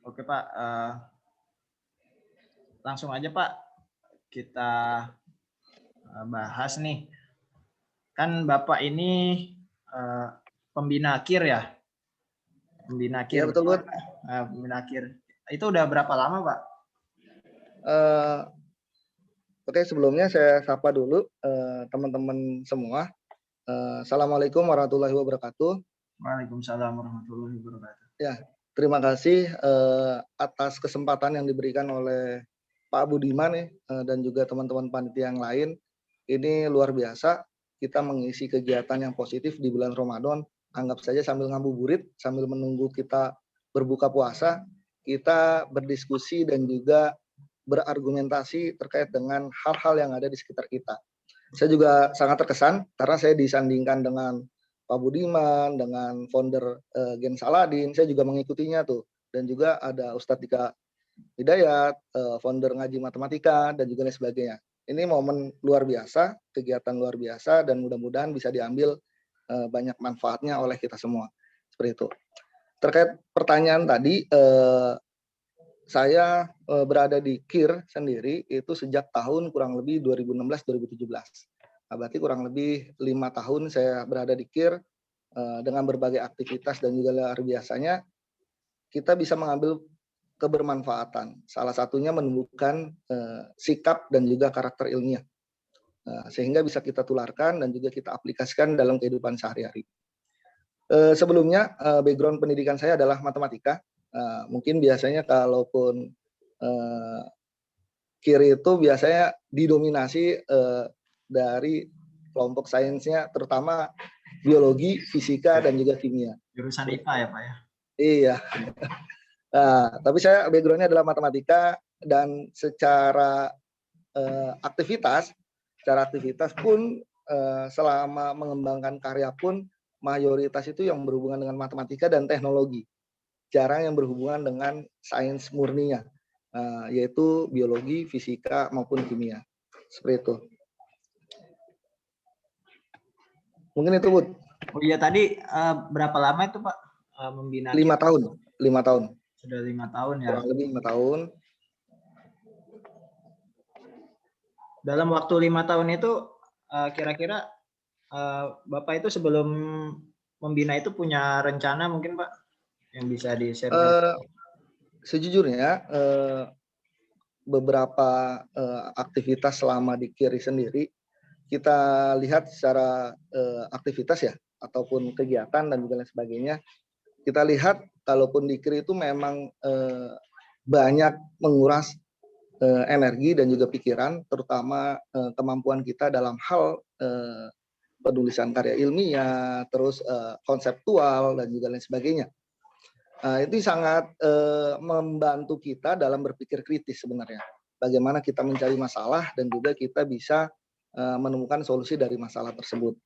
Oke Pak, langsung aja Pak kita bahas nih. Kan Bapak ini pembina KIR ya? Pembina Iya KIR. betul, Bud. Pembina KIR. Itu udah berapa lama Pak? Oke, sebelumnya saya sapa dulu teman-teman semua. Assalamualaikum warahmatullahi wabarakatuh. Waalaikumsalam warahmatullahi wabarakatuh. Ya, terima kasih atas kesempatan yang diberikan oleh Pak Budiman dan juga teman-teman panitia yang lain. Ini luar biasa, kita mengisi kegiatan yang positif di bulan Ramadan. Anggap saja sambil ngabuburit, sambil menunggu kita berbuka puasa, kita berdiskusi dan juga berargumentasi terkait dengan hal-hal yang ada di sekitar kita. Saya juga sangat terkesan karena saya disandingkan dengan Pak Budiman, dengan founder Gen Saladin, saya juga mengikutinya tuh. Dan juga ada Ustadz Dika Hidayat, founder Ngaji Matematika, dan juga lain sebagainya. Ini momen luar biasa, kegiatan luar biasa, dan mudah-mudahan bisa diambil banyak manfaatnya oleh kita semua. Seperti itu. Terkait pertanyaan tadi, saya berada di KIR sendiri itu sejak tahun kurang lebih 2016-2017. Nah, berarti kurang lebih 5 tahun saya berada di KIR dengan berbagai aktivitas dan juga luar biasanya kita bisa mengambil kebermanfaatan. Salah satunya menumbuhkan sikap dan juga karakter ilmiah. Sehingga bisa kita tularkan dan juga kita aplikasikan dalam kehidupan sehari-hari. Sebelumnya background pendidikan saya adalah matematika. Mungkin biasanya kalaupun KIR itu biasanya didominasi dari kelompok sainsnya, terutama biologi, fisika, dan juga kimia. Jurusan IPA ya Pak ya? Iya. Nah, tapi saya backgroundnya adalah matematika dan secara aktivitas pun selama mengembangkan karya pun mayoritas itu yang berhubungan dengan matematika dan teknologi. Jarang yang berhubungan dengan sains murninya, yaitu biologi, fisika, maupun kimia. Seperti itu. Mungkin itu, Bud. Oh iya, tadi berapa lama itu Pak membina? 5 tahun. 5 tahun. Sudah 5 tahun ya? Kurang lebih 5 tahun. Dalam waktu 5 tahun itu kira-kira Bapak itu sebelum membina itu punya rencana mungkin Pak yang bisa di-share? Sejujurnya beberapa aktivitas selama di KIRI sendiri kita lihat secara aktivitas ya ataupun kegiatan dan juga lain sebagainya, kita lihat kalaupun di KIRI itu memang banyak menguras energi dan juga pikiran, terutama kemampuan kita dalam hal penulisan karya ilmiah, terus konseptual dan juga lain sebagainya. Itu sangat membantu kita dalam berpikir kritis sebenarnya. Bagaimana kita mencari masalah dan juga kita bisa menemukan solusi dari masalah tersebut.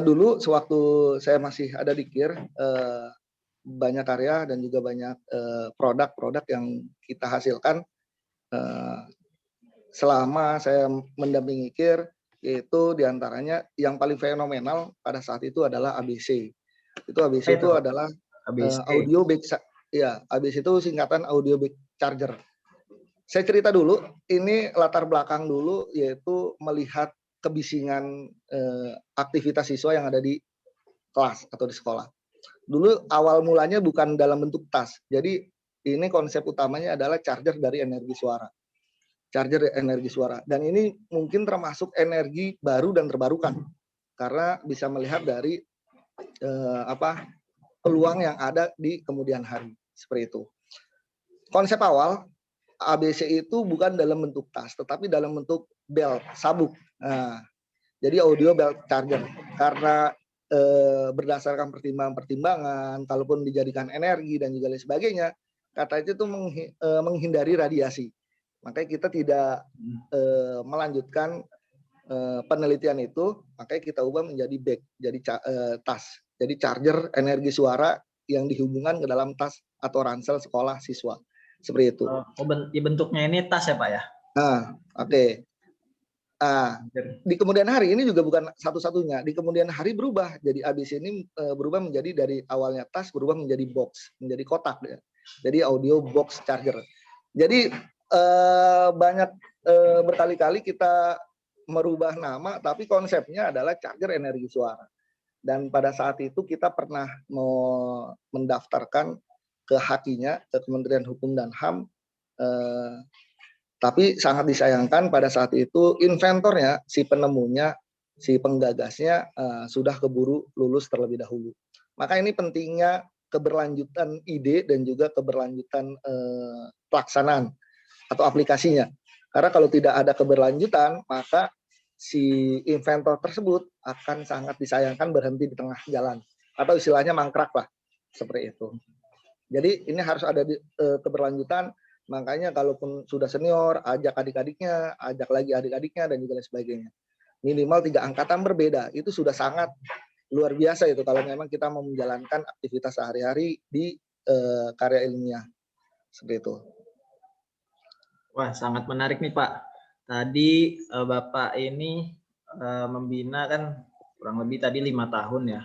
Dulu sewaktu saya masih ada di KIR, banyak karya dan juga banyak produk-produk yang kita hasilkan selama saya mendampingi KIR, yaitu diantaranya yang paling fenomenal pada saat itu adalah ABC. Itu ABC itu adalah audio back, ya ABC itu singkatan audio back charger. Saya cerita dulu, ini latar belakang dulu yaitu melihat kebisingan aktivitas siswa yang ada di kelas atau di sekolah. Dulu awal mulanya bukan dalam bentuk tas, jadi ini konsep utamanya adalah charger dari energi suara. Charger energi suara, dan ini mungkin termasuk energi baru dan terbarukan karena bisa melihat dari peluang yang ada di kemudian hari, seperti itu. Konsep awal ABC itu bukan dalam bentuk tas, tetapi dalam bentuk belt, sabuk. Nah, jadi audio belt charger. Karena berdasarkan pertimbangan-pertimbangan, kalaupun dijadikan energi dan juga lain sebagainya, kata itu tuh menghindari radiasi. Makanya kita tidak melanjutkan penelitian itu, makanya kita ubah menjadi bag, jadi tas. Jadi charger energi suara yang dihubungkan ke dalam tas atau ransel sekolah siswa. Seperti itu. Bentuknya ini tas ya Pak ya? Nah, oke. Di kemudian hari ini juga bukan satu-satunya. Di kemudian hari berubah. Jadi ABC ini berubah menjadi dari awalnya tas berubah menjadi box, menjadi kotak. Ya. Jadi audio box charger. Jadi banyak berkali-kali kita merubah nama, tapi konsepnya adalah charger energi suara. Dan pada saat itu kita pernah mau mendaftarkan ke HAKI-nya, ke Kementerian Hukum dan HAM, tapi sangat disayangkan pada saat itu inventornya, si penemunya, si penggagasnya sudah keburu lulus terlebih dahulu. Maka ini pentingnya keberlanjutan ide dan juga keberlanjutan pelaksanaan atau aplikasinya. Karena kalau tidak ada keberlanjutan, maka si inventor tersebut akan sangat disayangkan berhenti di tengah jalan. Atau istilahnya mangkrak lah, seperti itu. Jadi ini harus ada keberlanjutan, makanya kalaupun sudah senior, ajak adik-adiknya, ajak lagi adik-adiknya, dan juga lain sebagainya. Minimal 3 angkatan berbeda, itu sudah sangat luar biasa itu kalau memang kita mau menjalankan aktivitas sehari-hari di karya ilmiah. Seperti itu. Wah, sangat menarik nih Pak. Tadi Bapak ini membina kan kurang lebih tadi 5 tahun ya.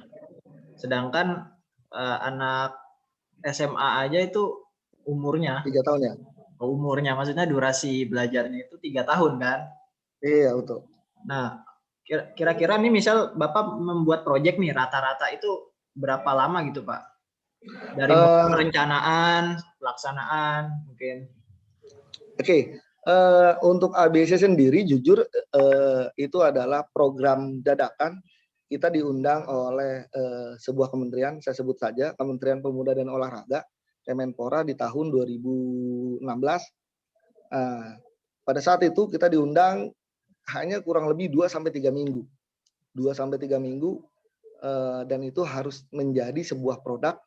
Sedangkan anak SMA aja itu umurnya 3 tahun ya? Umurnya maksudnya durasi belajarnya itu 3 tahun kan? Iya, betul. Nah, kira-kira nih misal Bapak membuat proyek nih rata-rata itu berapa lama gitu Pak? Dari perencanaan, pelaksanaan mungkin. Oke. Untuk ABC sendiri jujur itu adalah program dadakan. Kita diundang oleh sebuah kementerian, saya sebut saja Kementerian Pemuda dan Olahraga, Kemenpora di tahun 2016. Pada saat itu kita diundang hanya kurang lebih 2-3 minggu. 2-3 minggu dan itu harus menjadi sebuah produk,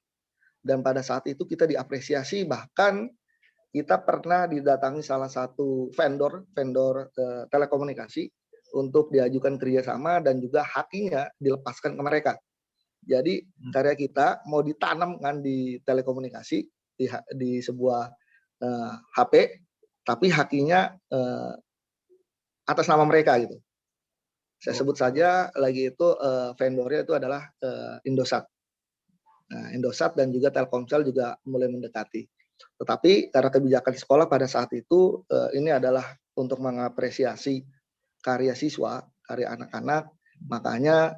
dan pada saat itu kita diapresiasi, bahkan kita pernah didatangi salah satu vendor telekomunikasi untuk diajukan kerjasama dan juga HAKI-nya dilepaskan ke mereka. Jadi karya kita mau ditanam kan di telekomunikasi di sebuah HP, tapi HAKI-nya atas nama mereka gitu. Saya sebut saja lagi itu vendornya itu adalah Indosat. Nah, Indosat dan juga Telkomsel juga mulai mendekati. Tetapi karena kebijakan sekolah pada saat itu ini adalah untuk mengapresiasi karya siswa, karya anak-anak, makanya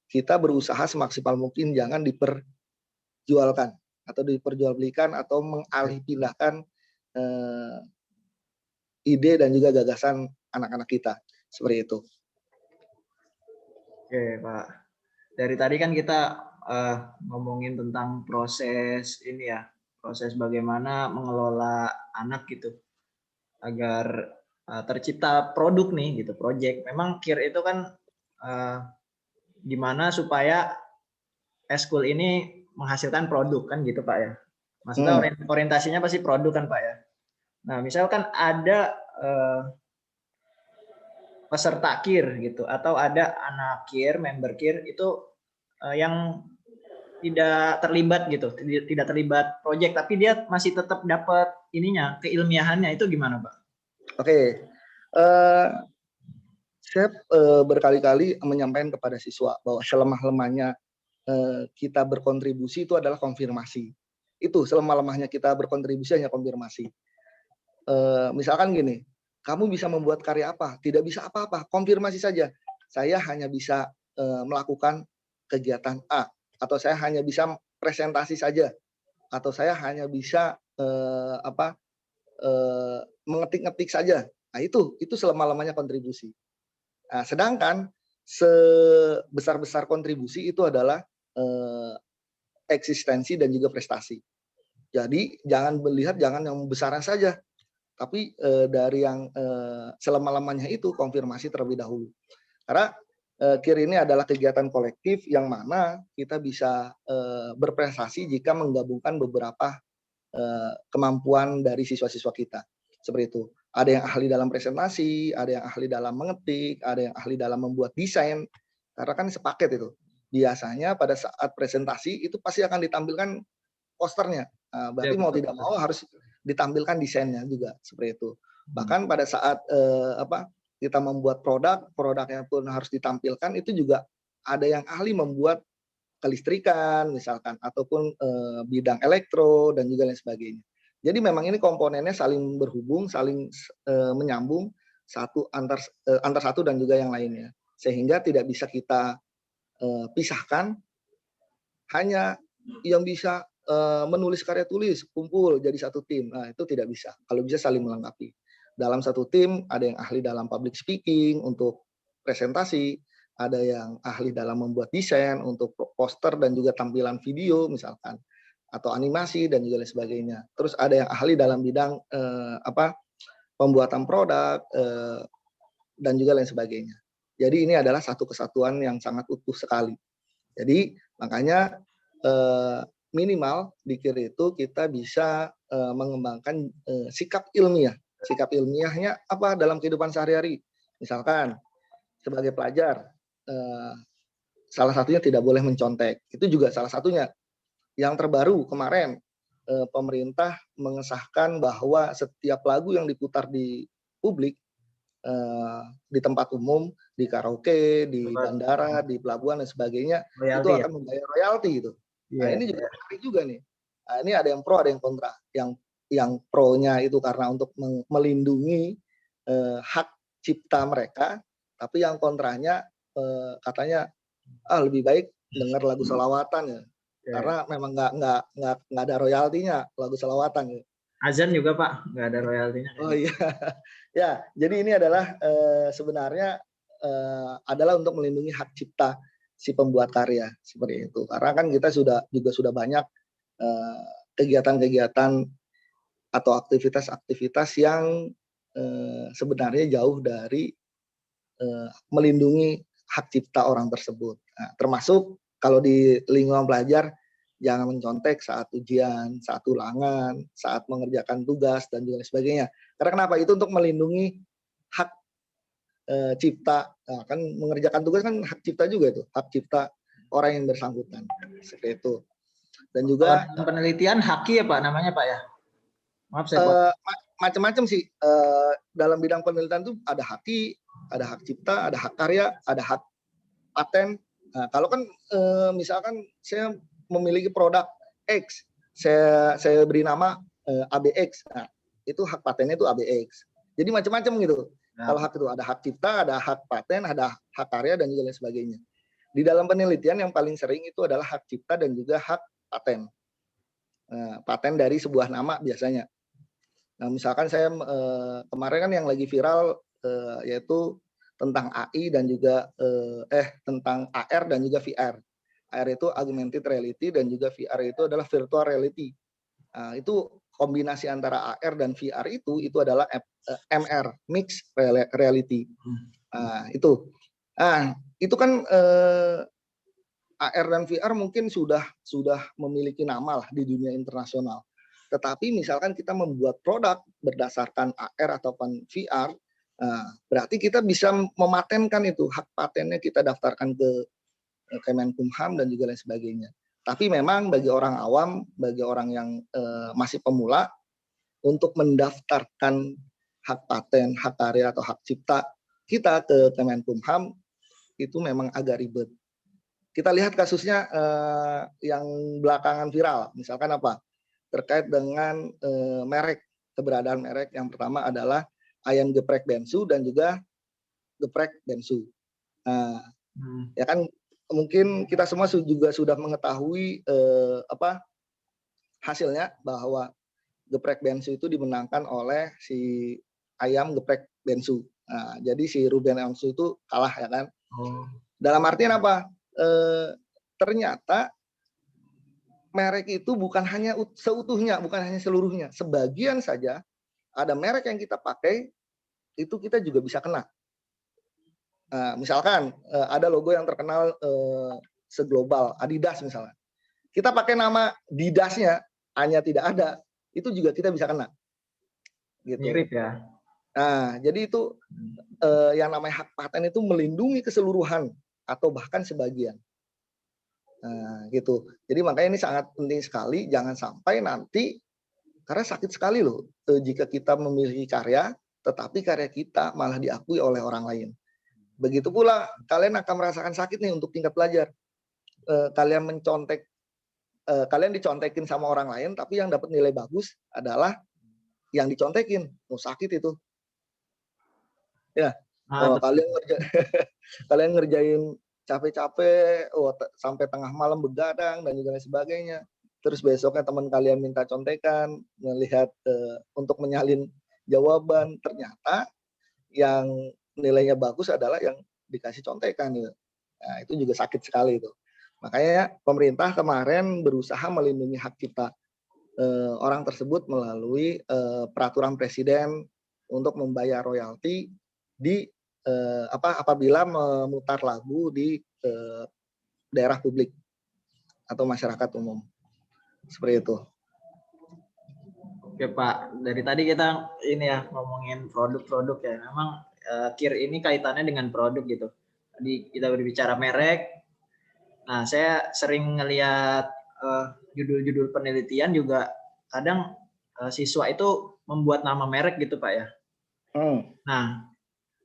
kita berusaha semaksimal mungkin jangan diperjualkan atau diperjualbelikan atau mengalihpindahkan ide dan juga gagasan anak-anak kita, seperti itu. Oke Pak, dari tadi kan kita ngomongin tentang proses ini ya, proses bagaimana mengelola anak gitu agar tercipta produk nih gitu, project. Memang KIR itu kan gimana supaya eskul ini menghasilkan produk kan gitu Pak ya. Maksudnya orientasinya pasti produk kan Pak ya. Nah misalkan ada peserta KIR gitu atau ada anak KIR, member KIR itu yang tidak terlibat gitu, tidak terlibat proyek, tapi dia masih tetap dapat ininya, keilmiahannya, itu gimana Pak? Oke, saya berkali-kali menyampaikan kepada siswa bahwa selemah-lemahnya kita berkontribusi itu adalah konfirmasi. Itu selemah-lemahnya kita berkontribusi hanya konfirmasi. Misalkan gini, kamu bisa membuat karya apa? Tidak bisa apa-apa, konfirmasi saja. Saya hanya bisa melakukan kegiatan A, atau saya hanya bisa presentasi saja, atau saya hanya bisa mengetik-ngetik saja. Nah itu selemah-lemahnya kontribusi. Nah, sedangkan sebesar-besar kontribusi itu adalah eksistensi dan juga prestasi. Jadi jangan melihat yang besarnya saja, tapi dari yang selemah-lemahnya itu konfirmasi terlebih dahulu. Karena KIR ini adalah kegiatan kolektif yang mana kita bisa berprestasi jika menggabungkan beberapa kemampuan dari siswa-siswa kita. Seperti itu. Ada yang ahli dalam presentasi, ada yang ahli dalam mengetik, ada yang ahli dalam membuat desain. Karena kan sepaket itu. Biasanya pada saat presentasi itu pasti akan ditampilkan posternya. Berarti ya, mau tidak mau harus ditampilkan desainnya juga, seperti itu. Bahkan pada saat kita membuat produknya pun harus ditampilkan, itu juga ada yang ahli membuat kelistrikan misalkan, ataupun bidang elektro dan juga lain sebagainya. Jadi memang ini komponennya saling berhubung, saling menyambung antar satu dan juga yang lainnya, sehingga tidak bisa kita pisahkan. Hanya yang bisa menulis karya tulis kumpul jadi satu tim, nah itu tidak bisa. Kalau bisa saling melengkapi. Dalam satu tim ada yang ahli dalam public speaking untuk presentasi, ada yang ahli dalam membuat desain untuk poster dan juga tampilan video misalkan, atau animasi dan juga lain sebagainya. Terus ada yang ahli dalam bidang pembuatan produk dan juga lain sebagainya. Jadi ini adalah satu kesatuan yang sangat utuh sekali. Jadi makanya minimal di KIR itu kita bisa mengembangkan sikap ilmiah. Sikap ilmiahnya apa dalam kehidupan sehari-hari? Misalkan sebagai pelajar, salah satunya tidak boleh mencontek. Itu juga salah satunya. Yang terbaru kemarin, pemerintah mengesahkan bahwa setiap lagu yang diputar di publik, di tempat umum, di karaoke, di bandara, di pelabuhan dan sebagainya, Royalty, itu akan membayar royalti gitu. Nah, ini juga menarik juga nih. Nah, ini ada yang pro, ada yang kontra. Yang pro-nya itu karena untuk melindungi hak cipta mereka, tapi yang kontranya katanya lebih baik dengar lagu selawatan ya. Karena memang nggak ada royaltinya lagu selawatan ya. Azan juga Pak, nggak ada royaltinya. Oh iya, ya. Jadi ini adalah sebenarnya adalah untuk melindungi hak cipta si pembuat karya seperti itu. Karena kan kita sudah banyak kegiatan-kegiatan atau aktivitas-aktivitas yang sebenarnya jauh dari melindungi hak cipta orang tersebut. Nah, termasuk kalau di lingkungan pelajar, jangan mencontek saat ujian, saat ulangan, saat mengerjakan tugas, dan juga sebagainya. Karena kenapa? Itu untuk melindungi hak cipta. Nah, kan mengerjakan tugas kan hak cipta juga itu, hak cipta orang yang bersangkutan. Seperti itu. Dan juga penelitian haki ya Pak namanya Pak ya? Maaf saya macam-macam sih. Dalam bidang penelitian itu ada haki, ada hak cipta, ada hak karya, ada hak paten. Nah, kalau kan misalkan saya memiliki produk X, saya beri nama ABX. Nah, itu hak patennya itu ABX. Jadi macam-macam gitu. Nah, kalau hak itu ada hak cipta, ada hak paten, ada hak karya dan juga lain sebagainya. Di dalam penelitian yang paling sering itu adalah hak cipta dan juga hak paten. Paten dari sebuah nama biasanya. Nah, misalkan saya kemarin kan yang lagi viral yaitu tentang AI dan juga tentang AR dan juga VR. AR itu augmented reality dan juga VR itu adalah virtual reality. Nah, itu kombinasi antara AR dan VR itu adalah MR, mixed reality. Nah, itu. Nah, itu kan AR dan VR mungkin sudah memiliki nama lah di dunia internasional. Tetapi misalkan kita membuat produk berdasarkan AR ataupun VR, berarti kita bisa mematenkan itu, hak patennya kita daftarkan ke Kemenkumham dan juga lain sebagainya. Tapi memang bagi orang awam, bagi orang yang masih pemula, untuk mendaftarkan hak paten, hak karya atau hak cipta kita ke Kemenkumham itu memang agak ribet. Kita lihat kasusnya yang belakangan viral, misalkan apa? Terkait dengan merek, keberadaan merek. Yang pertama adalah ayam geprek bensu dan juga geprek bensu. Nah, ya kan mungkin kita semua juga sudah mengetahui hasilnya bahwa geprek bensu itu dimenangkan oleh si ayam geprek bensu. Nah, jadi si Ruben Onsu itu kalah ya kan. Dalam artian apa? Ternyata merek itu bukan hanya seutuhnya, bukan hanya seluruhnya. Sebagian saja ada merek yang kita pakai, itu kita juga bisa kena. Misalkan ada logo yang terkenal seglobal, Adidas misalnya. Kita pakai nama Didasnya, hanya tidak ada, itu juga kita bisa kena. Gitu. Mirip ya. Nah, jadi itu yang namanya hak paten itu melindungi keseluruhan atau bahkan sebagian. Nah, gitu. Jadi makanya ini sangat penting sekali, jangan sampai nanti, karena sakit sekali loh jika kita memiliki karya, tetapi karya kita malah diakui oleh orang lain. Begitu pula kalian akan merasakan sakit nih untuk tingkat pelajar. kalian mencontek, kalian dicontekin sama orang lain, tapi yang dapat nilai bagus adalah yang dicontekin. Sakit itu. Ya, Betul. kalian ngerjain capek-capek, sampai tengah malam begadang dan juga lain sebagainya. Terus besoknya teman kalian minta contekan, melihat untuk menyalin jawaban, ternyata yang nilainya bagus adalah yang dikasih contekan gitu. Nah, itu juga sakit sekali itu. Makanya pemerintah kemarin berusaha melindungi hak kita orang tersebut melalui peraturan presiden untuk membayar royalti di apabila memutar lagu di daerah publik atau masyarakat umum. Seperti itu. Oke Pak, dari tadi kita ini ya ngomongin produk-produk ya. Memang KIR ini kaitannya dengan produk gitu. Tadi kita berbicara merek. Nah, saya sering ngelihat judul-judul penelitian juga kadang siswa itu membuat nama merek gitu Pak ya. Nah,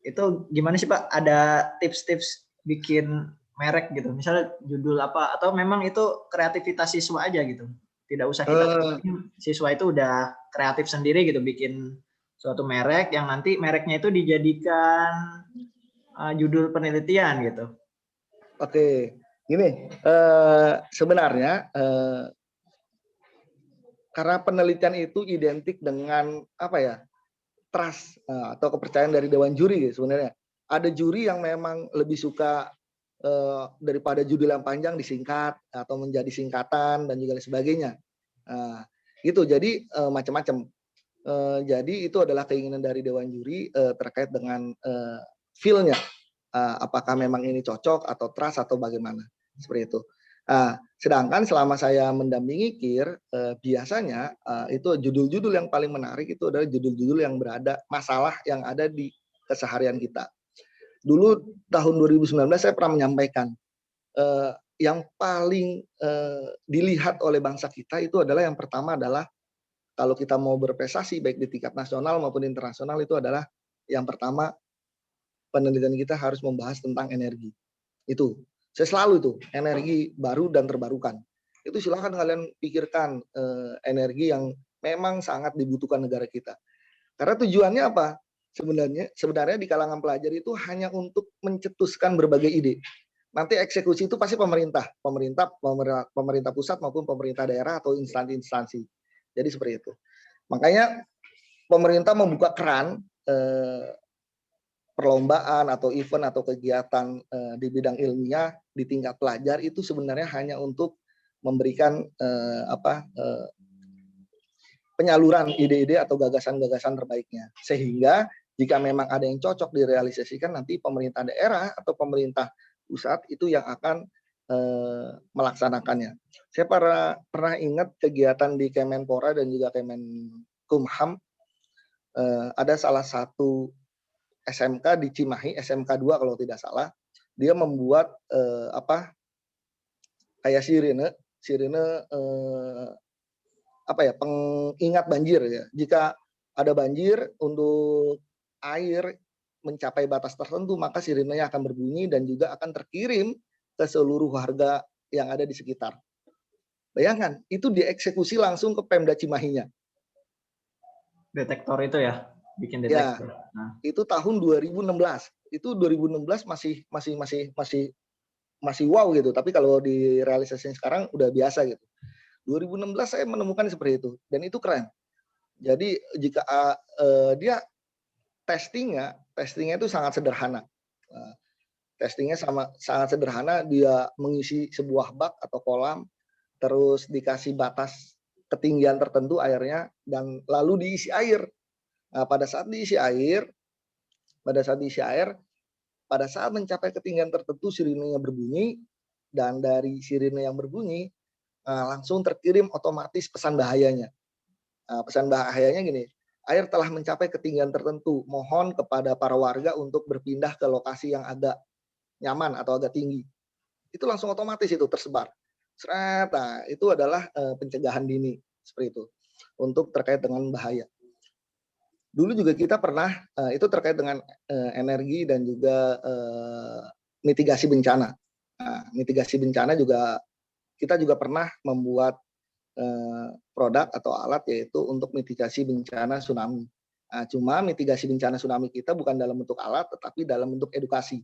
itu gimana sih Pak? Ada tips-tips bikin merek gitu? Misalnya judul apa? Atau memang itu kreativitas siswa aja gitu? Tidak usah kita siswa itu udah kreatif sendiri gitu bikin suatu merek yang nanti mereknya itu dijadikan judul penelitian gitu. Oke, gini, sebenarnya karena penelitian itu identik dengan apa ya, trust atau kepercayaan dari dewan juri sebenarnya. Ada juri yang memang lebih suka daripada judul yang panjang disingkat atau menjadi singkatan dan juga lain sebagainya. Gitu, jadi macam-macam. Jadi itu adalah keinginan dari dewan juri terkait dengan feel-nya. Apakah memang ini cocok atau trust atau bagaimana, seperti itu. Sedangkan selama saya mendampingi KIR, biasanya itu judul-judul yang paling menarik itu adalah judul-judul yang berada masalah yang ada di keseharian kita. Dulu tahun 2019 saya pernah menyampaikan yang paling dilihat oleh bangsa kita itu adalah yang pertama adalah kalau kita mau berprestasi baik di tingkat nasional maupun internasional itu adalah yang pertama penelitian kita harus membahas tentang energi. Itu saya selalu itu energi baru dan terbarukan. Itu silakan kalian pikirkan energi yang memang sangat dibutuhkan negara kita. Karena tujuannya apa? Sebenarnya di kalangan pelajar itu hanya untuk mencetuskan berbagai ide. Nanti eksekusi itu pasti pemerintah pusat maupun pemerintah daerah atau instansi-instansi. Jadi seperti itu. Makanya pemerintah membuka keran perlombaan atau event atau kegiatan di bidang ilmiah di tingkat pelajar itu sebenarnya hanya untuk memberikan penyaluran ide-ide atau gagasan-gagasan terbaiknya. Sehingga jika memang ada yang cocok direalisasikan, nanti pemerintah daerah atau pemerintah pusat itu yang akan melaksanakannya. Saya pernah ingat kegiatan di Kemenpora dan juga Kemenkumham, ada salah satu SMK di Cimahi, SMK 2 kalau tidak salah, dia membuat kayak sirine pengingat banjir ya. Jika ada banjir untuk air mencapai batas tertentu, maka sirinenya akan berbunyi dan juga akan terkirim ke seluruh warga yang ada di sekitar. Bayangkan, itu dieksekusi langsung ke Pemda Cimahinya. Detektor itu ya, bikin detektor. Ya, itu tahun 2016. Itu 2016 masih wow gitu. Tapi kalau direalisasikan sekarang udah biasa gitu. 2016 saya menemukan seperti itu dan itu keren. Jadi jika dia testingnya itu sangat sederhana. Testingnya sangat sederhana, dia mengisi sebuah bak atau kolam, terus dikasih batas ketinggian tertentu airnya dan lalu diisi air. Nah, pada saat diisi air, pada saat mencapai ketinggian tertentu sirinenya berbunyi dan dari sirine yang berbunyi langsung terkirim otomatis pesan bahayanya. Pesan bahayanya gini, air telah mencapai ketinggian tertentu, mohon kepada para warga untuk berpindah ke lokasi yang agak nyaman atau agak tinggi. Itu langsung otomatis itu tersebar. Nah, itu adalah pencegahan dini seperti itu untuk terkait dengan bahaya. Dulu juga kita pernah itu terkait dengan energi dan juga mitigasi bencana. Nah, mitigasi bencana juga kita juga pernah membuat produk atau alat yaitu untuk mitigasi bencana tsunami. Nah, cuma mitigasi bencana tsunami kita bukan dalam bentuk alat, tetapi dalam bentuk edukasi.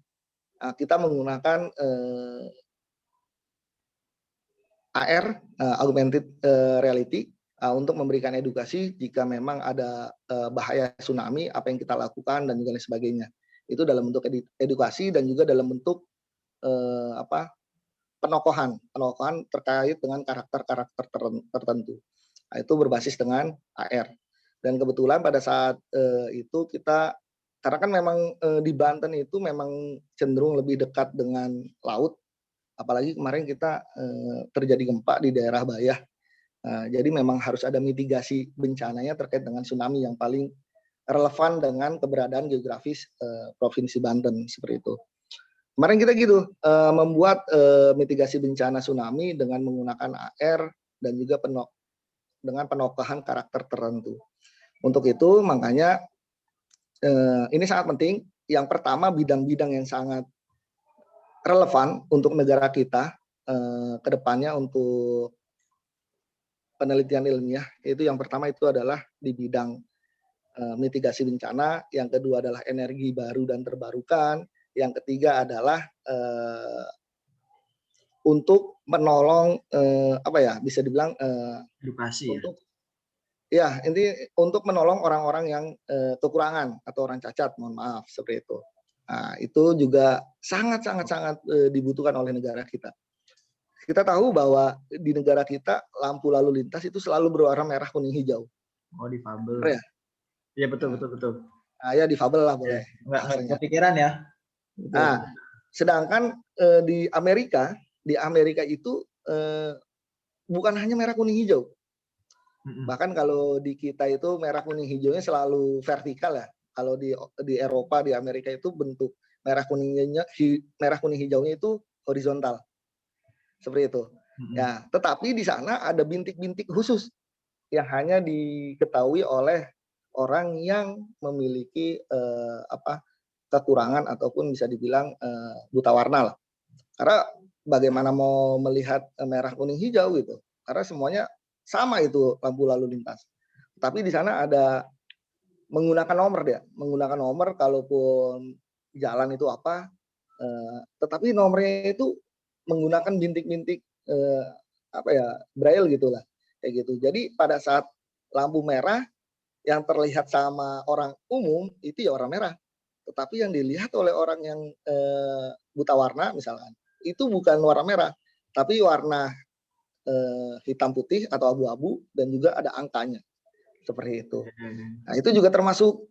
Nah, kita menggunakan AR, augmented reality, untuk memberikan edukasi jika memang ada bahaya tsunami, apa yang kita lakukan dan juga lain sebagainya. Itu dalam bentuk edukasi dan juga dalam bentuk penokohan terkait dengan karakter-karakter tertentu. Nah, itu berbasis dengan AR. Dan kebetulan pada saat itu kita, karena kan memang di Banten itu memang cenderung lebih dekat dengan laut, apalagi kemarin kita terjadi gempa di daerah Bayah. Jadi memang harus ada mitigasi bencananya terkait dengan tsunami yang paling relevan dengan keberadaan geografis Provinsi Banten, seperti itu. Kemarin kita gitu, membuat mitigasi bencana tsunami dengan menggunakan AR dan juga dengan penokohan karakter tertentu. Untuk itu makanya ini sangat penting. Yang pertama, bidang-bidang yang sangat relevan untuk negara kita ke depannya untuk penelitian ilmiah, itu yang pertama itu adalah di bidang mitigasi bencana, yang kedua adalah energi baru dan terbarukan, yang ketiga adalah untuk menolong bisa dibilang Edukasi ya. untuk untuk menolong orang-orang yang kekurangan atau orang cacat, mohon maaf, seperti itu. Nah, itu juga sangat dibutuhkan oleh negara kita. Kita tahu bahwa di negara kita lampu lalu lintas itu selalu berwarna merah, kuning, hijau. Oh, difabel. Ya? Iya, betul. Nah, ya difabel lah boleh. Nggak kepikiran ya. Betul. Nah, sedangkan di Amerika itu bukan hanya merah, kuning, hijau. Bahkan kalau di kita itu merah, kuning, hijaunya selalu vertikal ya. Kalau di Eropa, di Amerika itu bentuk merah, kuning, hijaunya itu horizontal. Seperti itu. Ya, tetapi di sana ada bintik-bintik khusus yang hanya diketahui oleh orang yang memiliki kekurangan ataupun bisa dibilang buta warna lah. Karena bagaimana mau melihat merah, kuning, hijau gitu. Karena semuanya sama itu lampu lalu lintas. Tapi di sana ada menggunakan nomor kalaupun jalan itu apa, tetapi nomornya itu menggunakan bintik-bintik braille gitulah, kayak gitu. Jadi pada saat lampu merah yang terlihat sama orang umum itu ya warna merah, tetapi yang dilihat oleh orang yang buta warna misalkan itu bukan warna merah, tapi warna hitam putih atau abu-abu dan juga ada angkanya, seperti itu. Nah, itu juga termasuk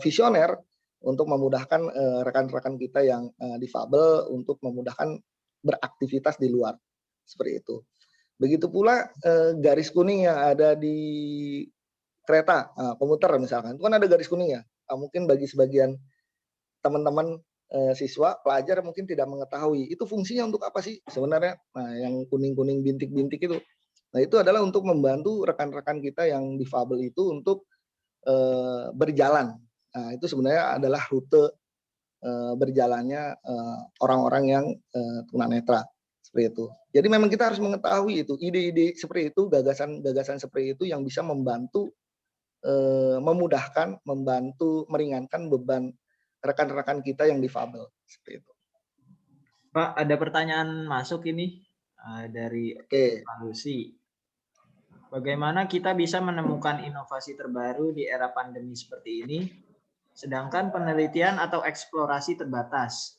visioner untuk memudahkan rekan-rekan kita yang difabel untuk memudahkan beraktivitas di luar, seperti itu. Begitu pula garis kuning yang ada di kereta komuter misalkan, itu kan ada garis kuning ya. Mungkin bagi sebagian teman-teman siswa pelajar mungkin tidak mengetahui itu fungsinya untuk apa sih sebenarnya. Nah, yang kuning-kuning bintik-bintik itu, nah itu adalah untuk membantu rekan-rekan kita yang difabel itu untuk berjalan. Nah, itu sebenarnya adalah rute berjalannya orang-orang yang tunanetra, seperti itu. Jadi memang kita harus mengetahui itu ide-ide seperti itu, gagasan-gagasan seperti itu yang bisa membantu memudahkan, membantu meringankan beban rekan-rekan kita yang difabel, seperti itu. Pak, ada pertanyaan masuk ini dari Lucy. Bagaimana kita bisa menemukan inovasi terbaru di era pandemi seperti ini, sedangkan penelitian atau eksplorasi terbatas?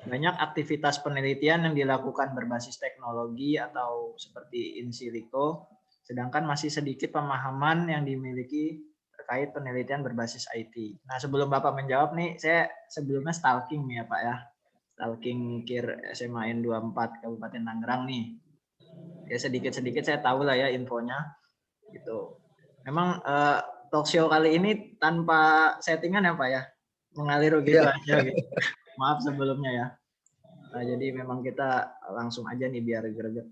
Banyak aktivitas penelitian yang dilakukan berbasis teknologi atau seperti in silico, sedangkan masih sedikit pemahaman yang dimiliki terkait penelitian berbasis IT. Nah, sebelum Bapak menjawab nih, saya sebelumnya stalking nih ya Pak ya. Stalking KIR SMA N24 Kabupaten Tangerang nih. Ya sedikit-sedikit saya tahu lah ya infonya gitu. Memang talk show kali ini tanpa settingan ya Pak ya, mengalir begitu aja gitu. Maaf sebelumnya ya. Nah, jadi memang kita langsung aja nih biar greget.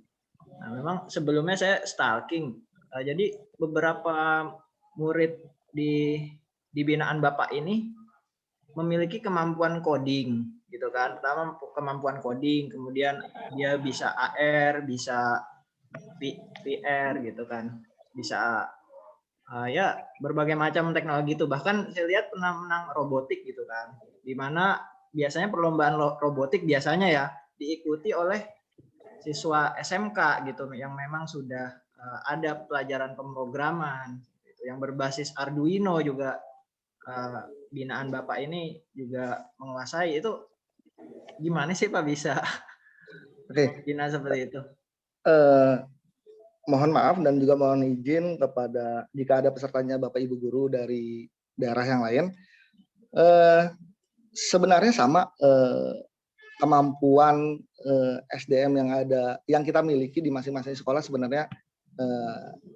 Nah, memang sebelumnya saya stalking. Jadi beberapa murid di binaan Bapak ini memiliki kemampuan coding gitu kan. Pertama kemampuan coding, kemudian dia bisa AR, bisa VR gitu kan, bisa ya berbagai macam teknologi itu. Bahkan saya lihat pernah menang robotik gitu kan, di mana biasanya perlombaan robotik biasanya ya diikuti oleh siswa SMK gitu yang memang sudah ada pelajaran pemrograman gitu, yang berbasis Arduino juga binaan Bapak ini juga menguasai. Itu gimana sih Pak bisa Oke, bina seperti itu? mohon maaf dan juga mohon izin kepada jika ada pesertanya Bapak Ibu guru dari daerah yang lain. Sebenarnya sama kemampuan SDM yang kita miliki di masing-masing sekolah sebenarnya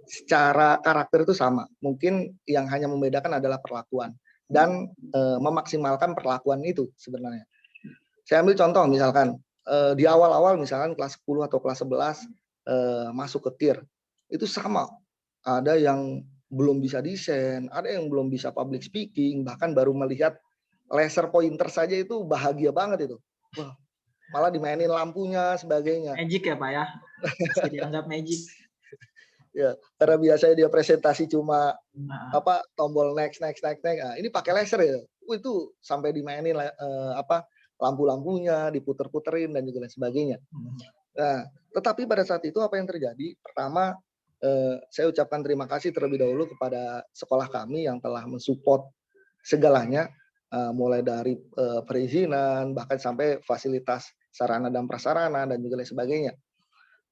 secara karakter itu sama. Mungkin yang hanya membedakan adalah perlakuan dan memaksimalkan perlakuan itu sebenarnya. Saya ambil contoh misalkan di awal-awal misalkan kelas 10 atau kelas 11 masuk ke TIR itu sama. Ada yang belum bisa desain, ada yang belum bisa public speaking, bahkan baru melihat laser pointer saja itu bahagia banget itu. Wah, malah dimainin lampunya sebagainya. Magic ya Pak ya, masih dianggap magic. Ya, karena biasanya dia presentasi cuma tombol next. Nah, ini pakai laser ya. Itu sampai dimainin lampu-lampunya, diputer-puterin dan juga lain sebagainya. Nah, tetapi pada saat itu apa yang terjadi? Pertama, saya ucapkan terima kasih terlebih dahulu kepada sekolah kami yang telah mensupport segalanya, mulai dari perizinan, bahkan sampai fasilitas sarana dan prasarana dan juga lain sebagainya.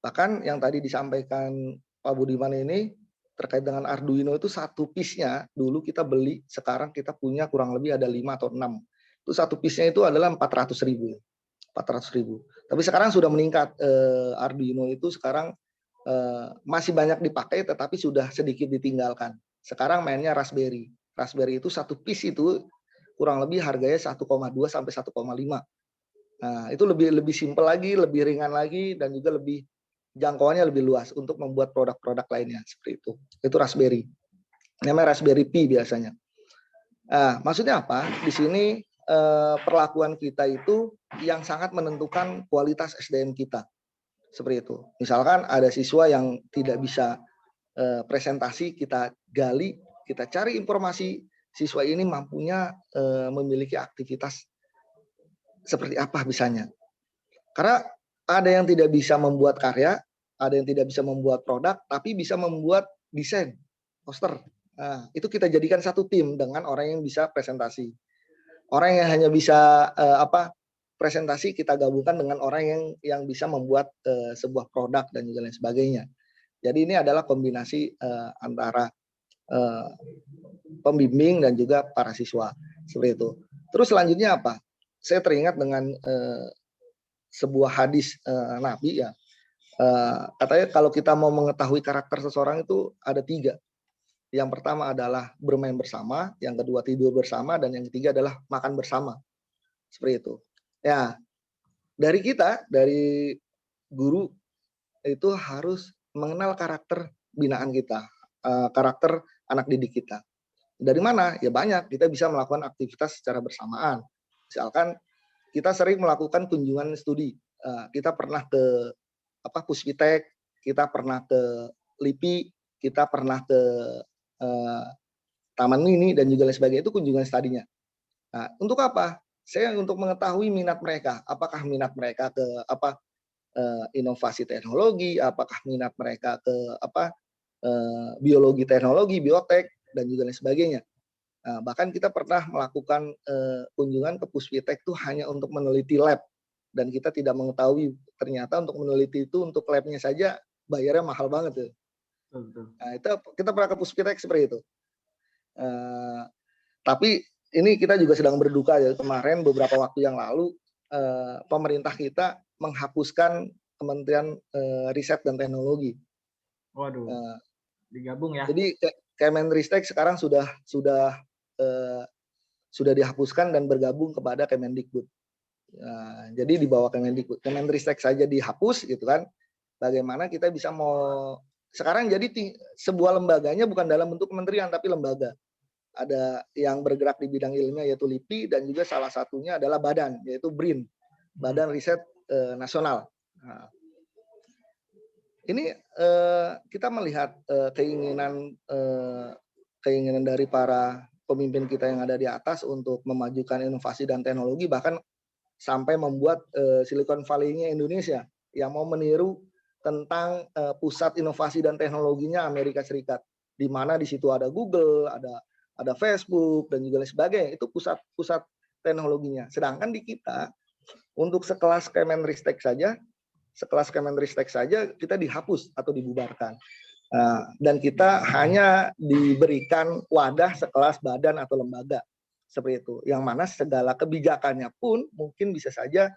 Bahkan yang tadi disampaikan Pak Budiman ini terkait dengan Arduino itu satu piece-nya dulu kita beli, sekarang kita punya kurang lebih ada 5 atau 6. Itu satu piece-nya itu adalah 400.000. 400.000. Tapi sekarang sudah meningkat, Arduino itu sekarang masih banyak dipakai tetapi sudah sedikit ditinggalkan. Sekarang mainnya Raspberry. Raspberry itu satu piece itu kurang lebih harganya 1,2 sampai 1,5. Nah, itu lebih simpel lagi, lebih ringan lagi dan juga lebih jangkauannya lebih luas untuk membuat produk-produk lainnya seperti itu. Itu Raspberry. Namanya Raspberry Pi biasanya. Nah, maksudnya apa? Di sini perlakuan kita itu yang sangat menentukan kualitas SDM kita. Seperti itu. Misalkan ada siswa yang tidak bisa presentasi, kita gali, kita cari informasi siswa ini mampunya memiliki aktivitas seperti apa bisanya. Karena ada yang tidak bisa membuat karya, ada yang tidak bisa membuat produk, tapi bisa membuat desain, poster. Nah, itu kita jadikan satu tim dengan orang yang bisa presentasi. Orang yang hanya bisa presentasi kita gabungkan dengan orang yang bisa membuat sebuah produk dan juga lain sebagainya. Jadi ini adalah kombinasi antara pembimbing dan juga para siswa seperti itu. Terus selanjutnya apa? Saya teringat dengan sebuah hadis Nabi ya. Katanya kalau kita mau mengetahui karakter seseorang itu ada 3. Yang pertama adalah bermain bersama, yang kedua tidur bersama, dan yang ketiga adalah makan bersama. Seperti itu. Ya, dari kita, dari guru itu harus mengenal karakter binaan kita, karakter anak didik kita. Dari mana? Ya banyak, kita bisa melakukan aktivitas secara bersamaan. Misalkan kita sering melakukan kunjungan studi. Kita pernah ke Puspitek, kita pernah ke LIPI, kita pernah ke Taman Mini dan juga lain sebagainya, itu kunjungan studinya. Nah, untuk apa? Saya untuk mengetahui minat mereka. Apakah minat mereka ke inovasi teknologi, apakah minat mereka ke biologi teknologi, biotek dan juga lain sebagainya. Nah, bahkan kita pernah melakukan kunjungan ke Puspitek itu hanya untuk meneliti lab dan kita tidak mengetahui ternyata untuk meneliti itu untuk labnya saja bayarnya mahal banget tuh. Nah, itu kita pernah ke Puspitek seperti itu. Tapi ini kita juga sedang berduka ya, kemarin beberapa waktu yang lalu pemerintah kita menghapuskan Kementerian Riset dan Teknologi. Waduh, digabung ya. Jadi Kemenristek sekarang sudah dihapuskan dan bergabung kepada Kemendikbud. Jadi di bawah Kemendikbud, Kemenristek saja dihapus gitu kan. Bagaimana kita bisa sekarang jadi sebuah lembaganya bukan dalam bentuk kementerian tapi lembaga. ada yang bergerak di bidang ilmiah yaitu LIPI, dan juga salah satunya adalah badan, yaitu BRIN, Badan Riset Nasional. Nah, ini kita melihat keinginan dari para pemimpin kita yang ada di atas untuk memajukan inovasi dan teknologi, bahkan sampai membuat Silicon Valley-nya Indonesia yang mau meniru tentang pusat inovasi dan teknologinya Amerika Serikat, di mana di situ ada Google, ada Facebook dan juga lain sebagainya. Itu pusat teknologinya. Sedangkan di kita untuk sekelas Kemenristek saja kita dihapus atau dibubarkan. Dan kita hanya diberikan wadah sekelas badan atau lembaga seperti itu, yang mana segala kebijakannya pun mungkin bisa saja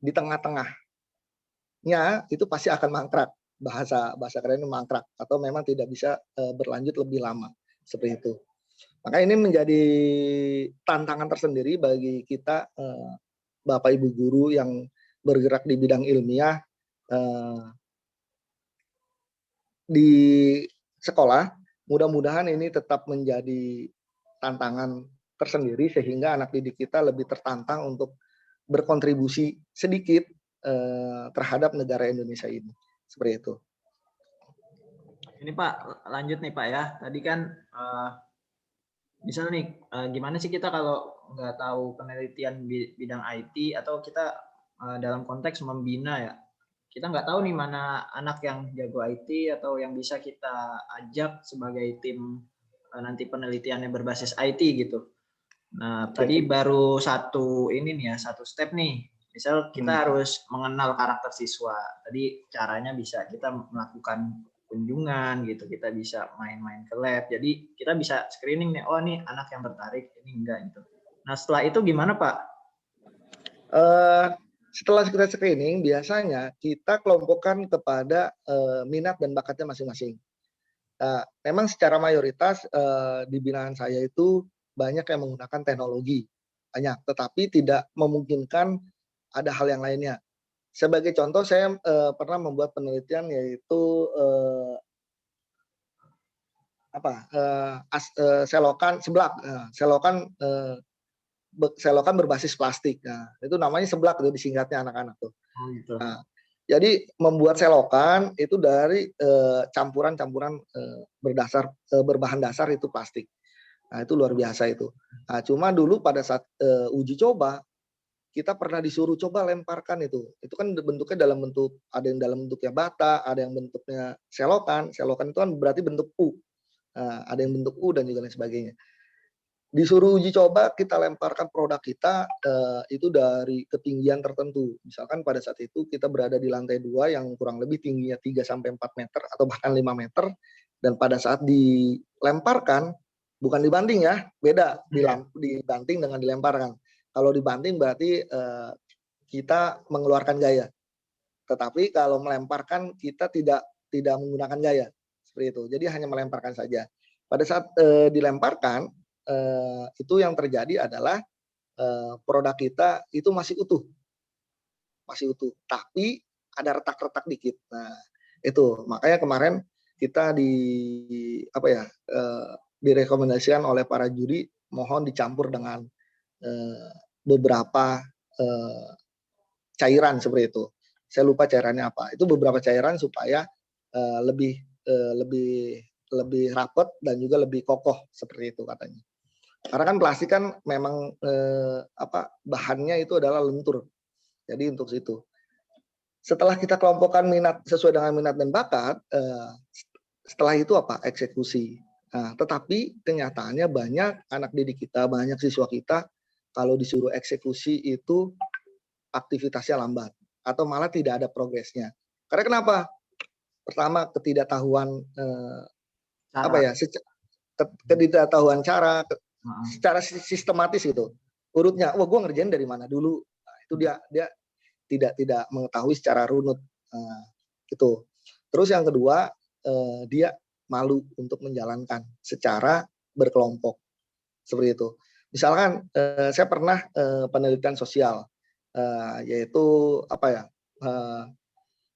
di tengah-tengahnya itu pasti akan mangkrak, bahasa keren mangkrak, atau memang tidak bisa berlanjut lebih lama seperti itu. Maka ini menjadi tantangan tersendiri bagi kita Bapak Ibu guru yang bergerak di bidang ilmiah di sekolah. Mudah-mudahan ini tetap menjadi tantangan tersendiri sehingga anak didik kita lebih tertantang untuk berkontribusi sedikit terhadap negara Indonesia ini. Seperti itu. Ini Pak, lanjut nih Pak ya. Tadi kan misal nih, gimana sih kita kalau nggak tahu penelitian bidang IT atau kita dalam konteks membina ya, kita nggak tahu nih mana anak yang jago IT atau yang bisa kita ajak sebagai tim nanti penelitiannya berbasis IT gitu. Nah, tadi baru satu step nih. Misal kita harus mengenal karakter siswa. Tadi caranya bisa kita melakukan kunjungan gitu, kita bisa main-main ke lab. Jadi kita bisa screening nih, oh nih anak yang tertarik, ini enggak gitu. Nah, setelah itu gimana Pak? Setelah kita screening, biasanya kita kelompokkan kepada minat dan bakatnya masing-masing. Memang secara mayoritas di binaan saya itu banyak yang menggunakan teknologi, banyak, tetapi tidak memungkinkan ada hal yang lainnya. Sebagai contoh, saya pernah membuat penelitian yaitu selokan seblak, selokan berbasis plastik. Nah, itu namanya seblak, itu disingkatnya anak-anak tuh. Oh, gitu. Nah, jadi membuat selokan itu dari campuran-campuran berbahan dasar itu plastik. Nah, itu luar biasa itu. Nah, cuma dulu pada saat uji coba kita pernah disuruh coba lemparkan itu. Itu kan bentuknya dalam bentuk, ada yang dalam bentuknya bata, ada yang bentuknya selokan. Selokan itu kan berarti bentuk U. Nah, ada yang bentuk U dan juga lain sebagainya. Disuruh uji coba, kita lemparkan produk kita itu dari ketinggian tertentu. Misalkan pada saat itu kita berada di lantai 2 yang kurang lebih tingginya 3-4 meter atau bahkan 5 meter, dan pada saat dilemparkan, bukan dibanting ya, beda dibanting dengan dilemparkan. Kalau dibanting berarti kita mengeluarkan gaya. Tetapi kalau melemparkan kita tidak menggunakan gaya. Seperti itu. Jadi hanya melemparkan saja. Pada saat dilemparkan, itu yang terjadi adalah produk kita itu masih utuh, tapi ada retak-retak dikit. Nah, itu makanya kemarin kita direkomendasikan oleh para juri mohon dicampur dengan beberapa cairan seperti itu. Saya lupa cairannya apa. Itu beberapa cairan supaya lebih rapat dan juga lebih kokoh seperti itu katanya. Karena kan plastik kan memang bahannya itu adalah lentur. Jadi untuk itu. Setelah kita kelompokkan minat sesuai dengan minat dan bakat, setelah itu eksekusi. Nah, tetapi kenyataannya banyak anak didik kita, banyak siswa kita kalau disuruh eksekusi itu aktivitasnya lambat atau malah tidak ada progresnya. Karena kenapa? Pertama, ketidaktahuan ketidaktahuan cara secara sistematis gitu. Urutnya, gue ngerjain dari mana dulu. Nah, itu dia tidak mengetahui secara runut. Nah, gitu. Terus yang kedua, dia malu untuk menjalankan secara berkelompok. Seperti itu. Misalkan saya pernah penelitian sosial, yaitu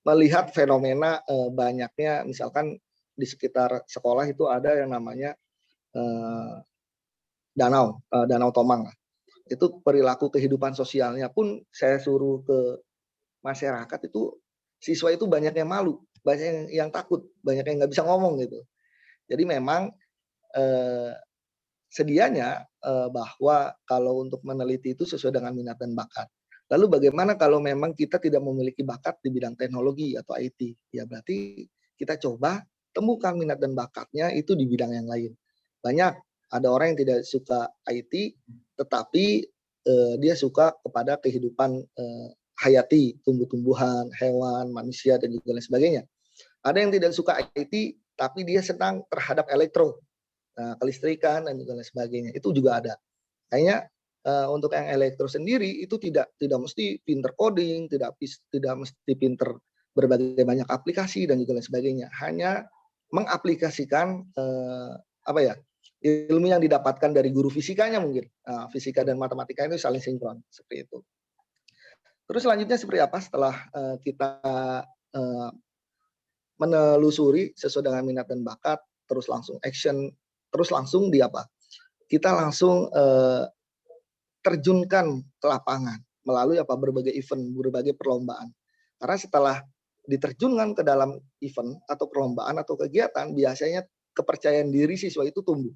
melihat fenomena banyaknya, misalkan di sekitar sekolah itu ada yang namanya Danau Tomang lah. Itu perilaku kehidupan sosialnya pun saya suruh ke masyarakat itu, siswa itu banyak yang malu, banyak yang takut, banyak yang nggak bisa ngomong gitu. Jadi memang sedianya bahwa kalau untuk meneliti itu sesuai dengan minat dan bakat. Lalu bagaimana kalau memang kita tidak memiliki bakat di bidang teknologi atau IT? Ya berarti kita coba temukan minat dan bakatnya itu di bidang yang lain. Banyak ada orang yang tidak suka IT, tetapi dia suka kepada kehidupan hayati, tumbuh-tumbuhan, hewan, manusia, dan juga lain sebagainya. Ada yang tidak suka IT, tapi dia senang terhadap elektro, kelistrikan, dan juga lain sebagainya. Itu juga ada. Kayaknya untuk yang elektro sendiri itu tidak mesti pinter coding, tidak mesti pinter berbagai banyak aplikasi dan juga lain sebagainya. Hanya mengaplikasikan ilmu yang didapatkan dari guru fisikanya mungkin. Fisika dan matematika itu saling sinkron seperti itu. Terus selanjutnya seperti apa setelah kita menelusuri sesuai dengan minat dan bakat, terus langsung action, terus langsung di apa? Kita langsung terjunkan ke lapangan melalui berbagai event, berbagai perlombaan. Karena setelah diterjunkan ke dalam event atau perlombaan atau kegiatan, biasanya kepercayaan diri siswa itu tumbuh.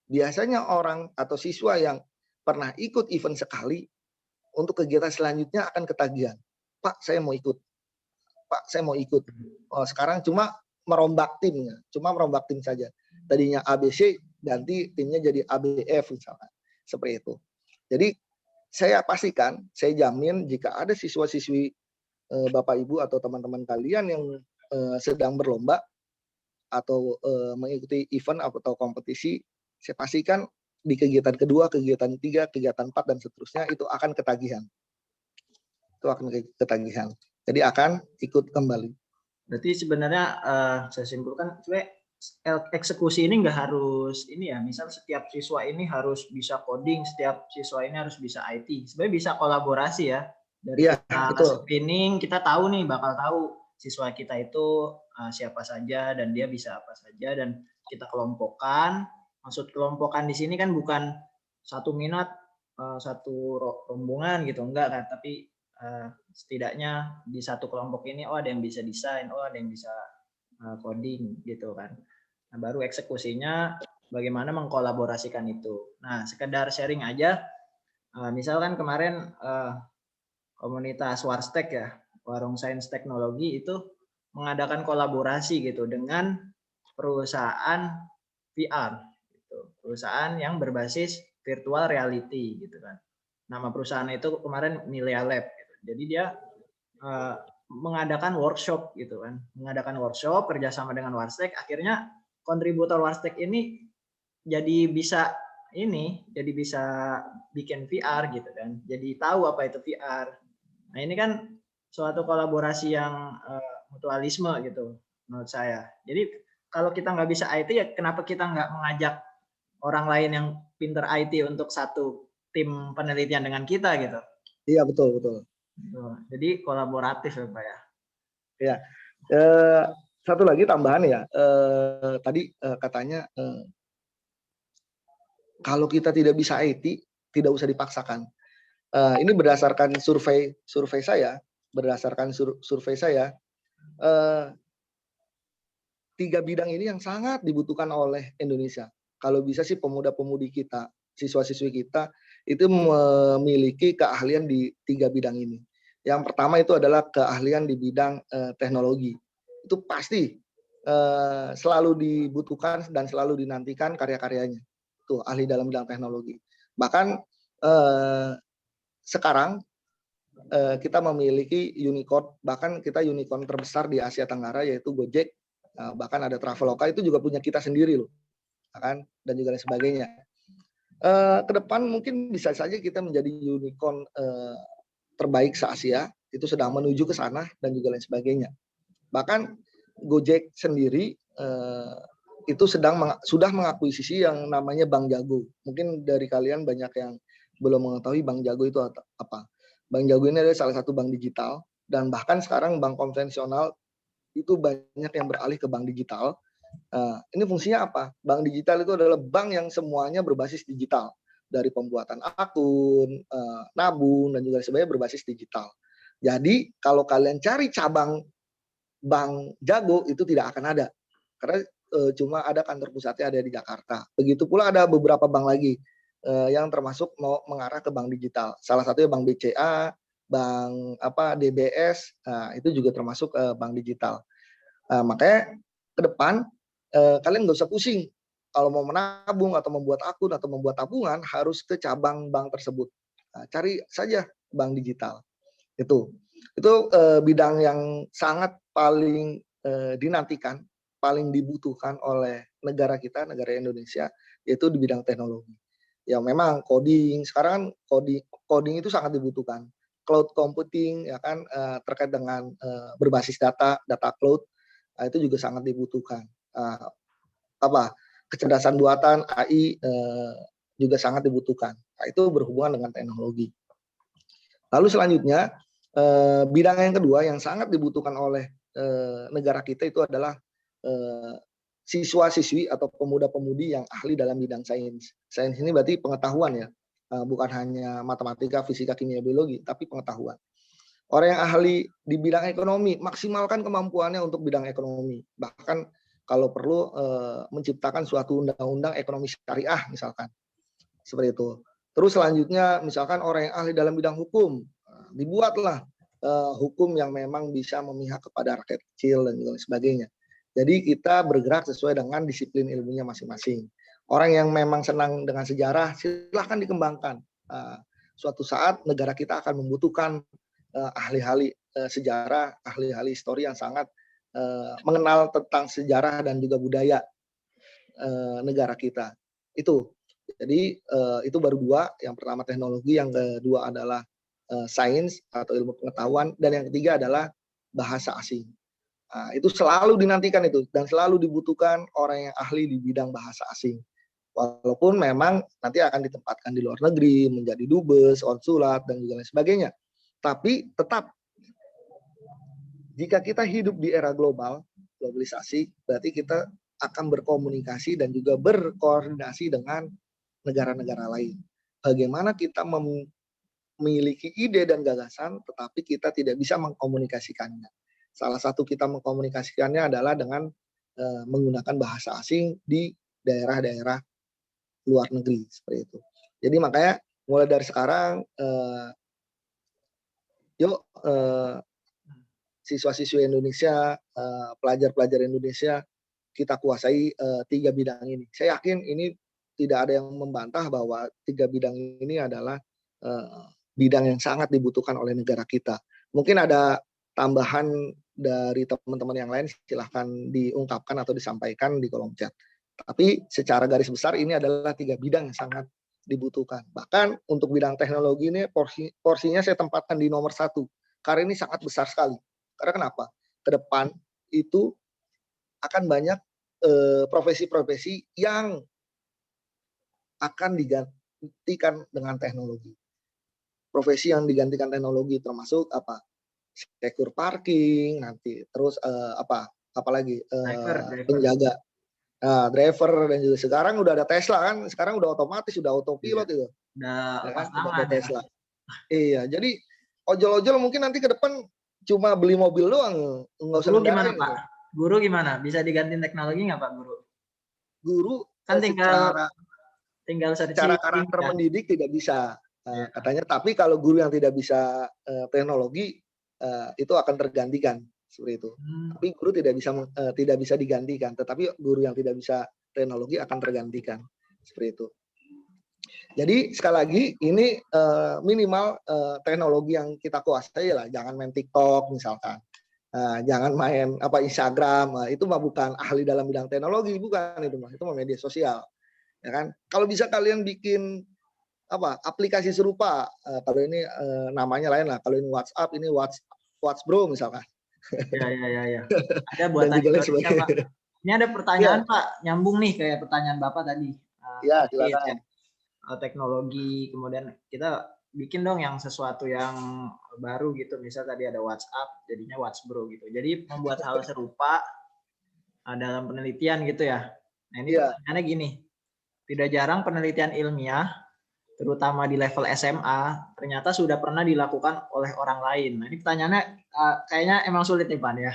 Biasanya orang atau siswa yang pernah ikut event sekali, untuk kegiatan selanjutnya akan ketagihan. Pak, saya mau ikut. Pak, saya mau ikut. Oh, sekarang cuma merombak timnya, saja. Tadinya ABC, ganti timnya jadi ABF misalnya. Seperti itu. Jadi saya pastikan, saya jamin jika ada siswa-siswi Bapak Ibu atau teman-teman kalian yang sedang berlomba atau mengikuti event atau kompetisi, saya pastikan di kegiatan kedua, kegiatan 3, kegiatan 4 dan seterusnya itu akan ketagihan. Jadi akan ikut kembali. Berarti sebenarnya saya simpulkan, eksekusi ini nggak harus ini ya, misal setiap siswa ini harus bisa coding, setiap siswa ini harus bisa IT. Sebenarnya bisa kolaborasi ya. Dari kita screening, kita tahu nih, bakal tahu siswa kita itu siapa saja dan dia bisa apa saja, dan kita kelompokkan. Maksud kelompokan di sini kan bukan satu minat, satu rombongan gitu, enggak kan, tapi setidaknya di satu kelompok ini ada yang bisa desain, ada yang bisa coding gitu kan. Nah, baru eksekusinya bagaimana mengkolaborasikan itu. Nah, sekedar sharing aja, misalkan kemarin komunitas Warstek ya, Warung Sains Teknologi itu mengadakan kolaborasi gitu dengan perusahaan VR, gitu. Perusahaan yang berbasis virtual reality gitu kan. Nama perusahaan itu kemarin Milea Lab. Gitu. Jadi dia mengadakan workshop gitu kan, mengadakan workshop kerjasama dengan Warstek. Akhirnya kontributor Warstek ini jadi bisa bikin VR gitu kan, jadi tahu apa itu VR. Nah ini kan suatu kolaborasi yang mutualisme gitu menurut saya. Jadi kalau kita nggak bisa IT ya kenapa kita nggak mengajak orang lain yang pinter IT untuk satu tim penelitian dengan kita gitu. Iya betul. Jadi kolaboratif ya Pak ya. Ya, satu lagi tambahan ya. Tadi katanya kalau kita tidak bisa IT, tidak usah dipaksakan. Ini berdasarkan survei saya. Tiga bidang ini yang sangat dibutuhkan oleh Indonesia. Kalau bisa sih pemuda-pemudi kita, siswa-siswi kita itu memiliki keahlian di 3 bidang ini. Yang pertama itu adalah keahlian di bidang teknologi. Itu pasti selalu dibutuhkan dan selalu dinantikan karya-karyanya. Tuh ahli dalam bidang teknologi. Bahkan sekarang kita memiliki unicorn, bahkan kita unicorn terbesar di Asia Tenggara yaitu Gojek. Bahkan ada Traveloka itu juga punya kita sendiri loh, kan, dan juga lain sebagainya. Ke depan mungkin bisa saja kita menjadi unicorn terbaik se-Asia, itu sedang menuju ke sana dan juga lain sebagainya. Bahkan Gojek sendiri itu sudah mengakuisisi yang namanya Bank Jago. Mungkin dari kalian banyak yang belum mengetahui Bank Jago itu apa. Bank Jago ini adalah salah satu bank digital, dan bahkan sekarang bank konvensional itu banyak yang beralih ke bank digital, Ini fungsinya apa? Bank digital itu adalah bank yang semuanya berbasis digital. Dari pembuatan akun, nabung, dan juga sebagainya berbasis digital. Jadi kalau kalian cari cabang bank jago itu tidak akan ada. Karena cuma ada kantor pusatnya ada di Jakarta. Begitu pula ada beberapa bank lagi yang termasuk mau mengarah ke bank digital. Salah satunya Bank BCA, Bank DBS, itu juga termasuk bank digital. Makanya ke depan kalian nggak usah pusing kalau mau menabung atau membuat akun atau membuat tabungan harus ke cabang bank tersebut. Cari saja bank digital. Itu bidang yang sangat paling dinantikan, paling dibutuhkan oleh negara kita, negara Indonesia, yaitu di bidang teknologi. Ya memang coding, sekarang coding itu sangat dibutuhkan. Cloud computing ya kan terkait dengan berbasis data cloud, itu juga sangat dibutuhkan. Kecerdasan buatan AI juga sangat dibutuhkan. Nah, itu berhubungan dengan teknologi. Lalu selanjutnya bidang yang kedua yang sangat dibutuhkan oleh negara kita itu adalah siswa-siswi atau pemuda-pemudi yang ahli dalam bidang sains. Sains ini berarti pengetahuan ya, bukan hanya matematika, fisika, kimia, biologi, tapi pengetahuan. Orang yang ahli di bidang ekonomi, maksimalkan kemampuannya untuk bidang ekonomi. Bahkan kalau perlu menciptakan suatu undang-undang ekonomi syariah misalkan. Seperti itu. Terus selanjutnya misalkan orang yang ahli dalam bidang hukum, dibuatlah hukum yang memang bisa memihak kepada rakyat kecil dan juga sebagainya. Jadi kita bergerak sesuai dengan disiplin ilmunya masing-masing. Orang yang memang senang dengan sejarah, silahkan dikembangkan. Suatu saat negara kita akan membutuhkan ahli-ahli sejarah, ahli-ahli histori yang sangat mengenal tentang sejarah dan juga budaya negara kita. Itu. Jadi itu baru dua. Yang pertama teknologi, yang kedua adalah sains atau ilmu pengetahuan, dan yang ketiga adalah bahasa asing. Itu selalu dinantikan itu dan selalu dibutuhkan orang yang ahli di bidang bahasa asing. Walaupun memang nanti akan ditempatkan di luar negeri, menjadi dubes, konsulat, dan juga lain sebagainya. Tapi tetap, jika kita hidup di era globalisasi, berarti kita akan berkomunikasi dan juga berkoordinasi dengan negara-negara lain. Bagaimana kita memiliki ide dan gagasan, tetapi kita tidak bisa mengkomunikasikannya. Salah satu kita mengkomunikasikannya adalah dengan menggunakan bahasa asing di daerah-daerah luar negeri, seperti itu. Jadi makanya mulai dari sekarang, yuk siswa-siswi Indonesia, pelajar-pelajar Indonesia, kita kuasai 3 bidang ini. Saya yakin ini tidak ada yang membantah bahwa 3 bidang ini adalah bidang yang sangat dibutuhkan oleh negara kita. Mungkin ada tambahan dari teman-teman yang lain, silahkan diungkapkan atau disampaikan di kolom chat. Tapi secara garis besar ini adalah 3 bidang yang sangat dibutuhkan. Bahkan untuk bidang teknologi ini porsinya saya tempatkan di nomor 1. Karena ini sangat besar sekali. Karena kenapa? Ke depan itu akan banyak profesi-profesi yang akan digantikan dengan teknologi. Profesi yang digantikan teknologi termasuk secure parking, nanti terus apalagi penjaga, driver, dan juga sekarang udah ada Tesla kan, sekarang udah otomatis, udah autopilot itu. Udah kan, udah tangan Tesla. Iya, jadi ojol-ojol mungkin nanti ke depan cuma beli mobil doang, nggak usah gimana kendarain. Pak? Guru gimana? Bisa diganti teknologi nggak Pak Guru? Guru Kan tinggal secara karakter kan? mendidik tidak bisa katanya, tapi kalau guru yang tidak bisa teknologi itu akan tergantikan seperti itu. Tapi guru tidak bisa digantikan, tetapi guru yang tidak bisa teknologi akan tergantikan seperti itu. Jadi sekali lagi ini minimal teknologi yang kita kuasai lah, jangan main TikTok misalkan. Jangan main Instagram, itu mah bukan ahli dalam bidang teknologi, bukan itu mah media sosial. Ya kan? Kalau bisa kalian bikin aplikasi serupa, kalau ini namanya lain lah, kalau ini WhatsApp, ini WhatsBro misalkan. Ya. Ada buatan Indonesia Pak. Ini ada pertanyaan Pak, nyambung nih kayak pertanyaan Bapak tadi. Ya, silakan. Teknologi, kemudian kita bikin dong yang sesuatu yang baru gitu. Misal tadi ada WhatsApp, jadinya WhatsBro gitu. Jadi membuat hal serupa dalam penelitian gitu ya. Nah ini Iya. pertanyaannya gini, tidak jarang penelitian ilmiah, terutama di level SMA, ternyata sudah pernah dilakukan oleh orang lain. Nah ini pertanyaannya kayaknya emang sulit nih Pak ya.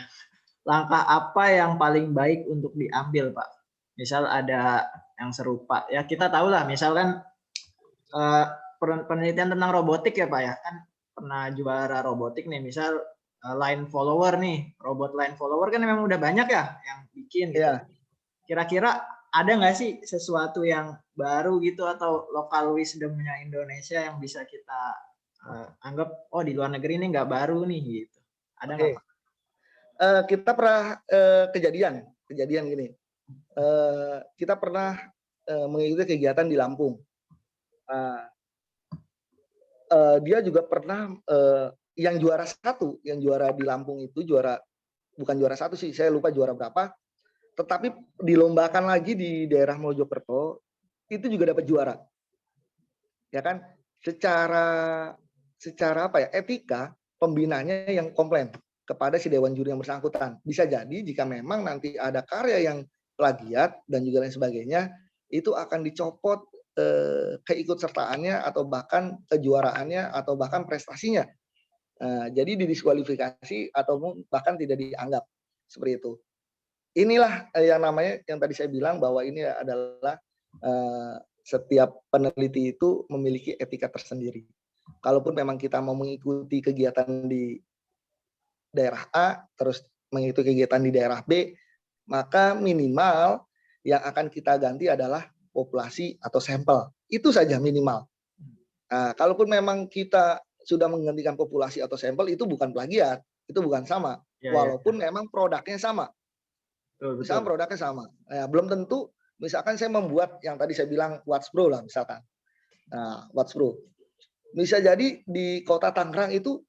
Langkah apa yang paling baik untuk diambil Pak? Misal ada yang serupa, ya kita tahu lah, misalkan penelitian tentang robotik ya Pak ya, kan pernah juara robotik nih, misal line follower nih, robot line follower kan memang udah banyak ya yang bikin gitu. Iya. Kira-kira ada nggak sih sesuatu yang baru gitu atau lokal wisdomnya Indonesia yang bisa kita anggap oh di luar negeri ini nggak baru nih gitu? Ada nggak Pak? Kita pernah kejadian gini. Kita pernah mengikuti kegiatan di Lampung. Dia juga pernah yang juara di Lampung itu bukan juara satu sih, saya lupa juara berapa. Tetapi dilombakan lagi di daerah Mojokerto itu juga dapat juara, ya kan? Secara apa ya, etika pembinanya yang komplain kepada si dewan juri yang bersangkutan. Bisa jadi jika memang nanti ada karya yang plagiat dan juga lain sebagainya, itu akan dicopot keikutsertaannya atau bahkan kejuaraannya atau bahkan prestasinya. Jadi didiskualifikasi atau bahkan tidak dianggap seperti itu. Inilah yang namanya yang tadi saya bilang bahwa ini adalah setiap peneliti itu memiliki etika tersendiri. Kalaupun memang kita mau mengikuti kegiatan di daerah A, terus mengikuti kegiatan di daerah B, maka minimal yang akan kita ganti adalah populasi atau sampel. Itu saja minimal. Nah, kalaupun memang kita sudah menggantikan populasi atau sampel, itu bukan plagiat, itu bukan sama. Ya, Walaupun memang produknya sama. betul, Misalkan produknya sama. Nah, belum tentu, misalkan saya membuat yang tadi saya bilang Watts Pro lah misalkan. Nah, Watts Pro. Bisa jadi di kota Tangerang itu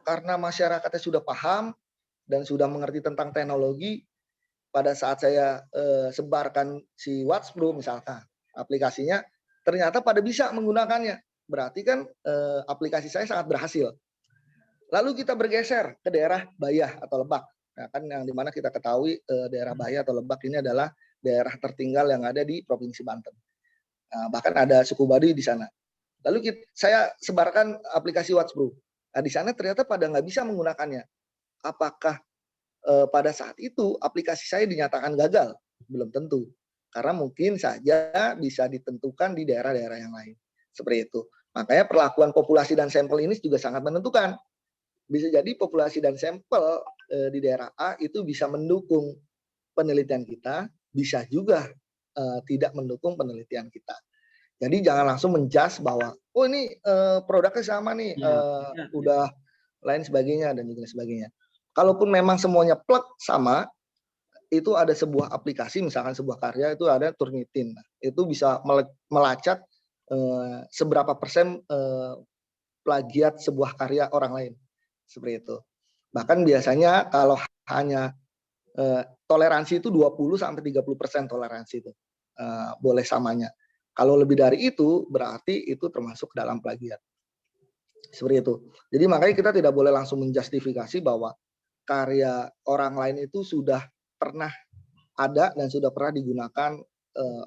karena masyarakatnya sudah paham dan sudah mengerti tentang teknologi, pada saat saya sebarkan si Watts Pro misalkan aplikasinya, ternyata pada bisa menggunakannya. Berarti kan aplikasi saya sangat berhasil. Lalu kita bergeser ke daerah Bayah atau Lebak. Nah, kan yang dimana kita ketahui daerah Bayah atau Lebak ini adalah daerah tertinggal yang ada di Provinsi Banten. Nah, bahkan ada suku Baduy di sana. Lalu saya sebarkan aplikasi Watts Pro. Nah, di sana ternyata pada nggak bisa menggunakannya. Apakah pada saat itu aplikasi saya dinyatakan gagal? Belum tentu. Karena mungkin saja bisa ditentukan di daerah-daerah yang lain. Seperti itu. Makanya perlakuan populasi dan sampel ini juga sangat menentukan. Bisa jadi populasi dan sampel di daerah A itu bisa mendukung penelitian kita, bisa juga tidak mendukung penelitian kita. Jadi jangan langsung menjudge bahwa oh ini produknya sama nih, udah lain sebagainya dan juga sebagainya. Kalaupun memang semuanya plug sama, itu ada sebuah aplikasi, misalkan sebuah karya itu ada Turnitin, itu bisa melacak seberapa persen plagiat sebuah karya orang lain, seperti itu. Bahkan biasanya kalau hanya toleransi itu 20-30% toleransi itu boleh samanya. Kalau lebih dari itu berarti itu termasuk dalam plagiat. Seperti itu. Jadi makanya kita tidak boleh langsung menjustifikasi bahwa karya orang lain itu sudah pernah ada dan sudah pernah digunakan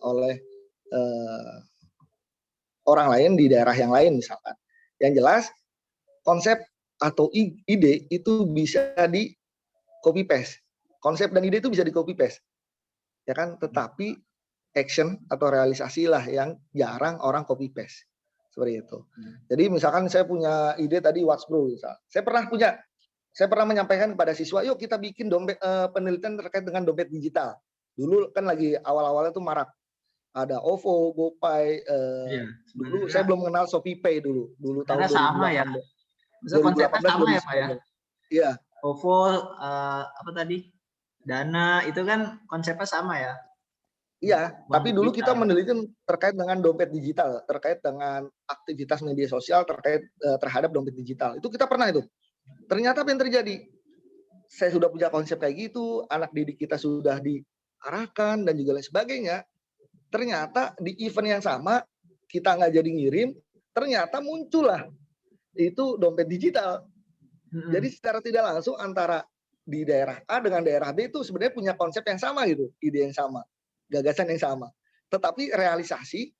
oleh orang lain di daerah yang lain misalkan. Yang jelas konsep atau ide itu bisa di copy paste. Konsep dan ide itu bisa di copy paste. Ya kan? Tetapi action atau realisasi lah yang jarang orang copy paste. Seperti itu. Jadi misalkan saya punya ide tadi Watts Pro misal. Saya pernah menyampaikan kepada siswa, yuk kita bikin penelitian terkait dengan dompet digital. Dulu kan lagi awal-awalnya tuh marak. Ada OVO, GoPay, dulu saya belum mengenal ShopeePay dulu tahun 2018. Sama ya. 2018 sama ya Pak ya. Iya. OVO apa tadi? Dana itu kan konsepnya sama ya. Iya, tapi dulu kita meneliti terkait dengan dompet digital, terkait dengan aktivitas media sosial terhadap dompet digital. Itu kita pernah itu. Ternyata apa yang terjadi? Saya sudah punya konsep kayak gitu, anak didik kita sudah diarahkan dan juga lain sebagainya. Ternyata di event yang sama, kita nggak jadi ngirim, ternyata muncullah itu dompet digital. Jadi secara tidak langsung antara di daerah A dengan daerah B itu sebenarnya punya konsep yang sama gitu, ide yang sama, gagasan yang sama. Tetapi realisasi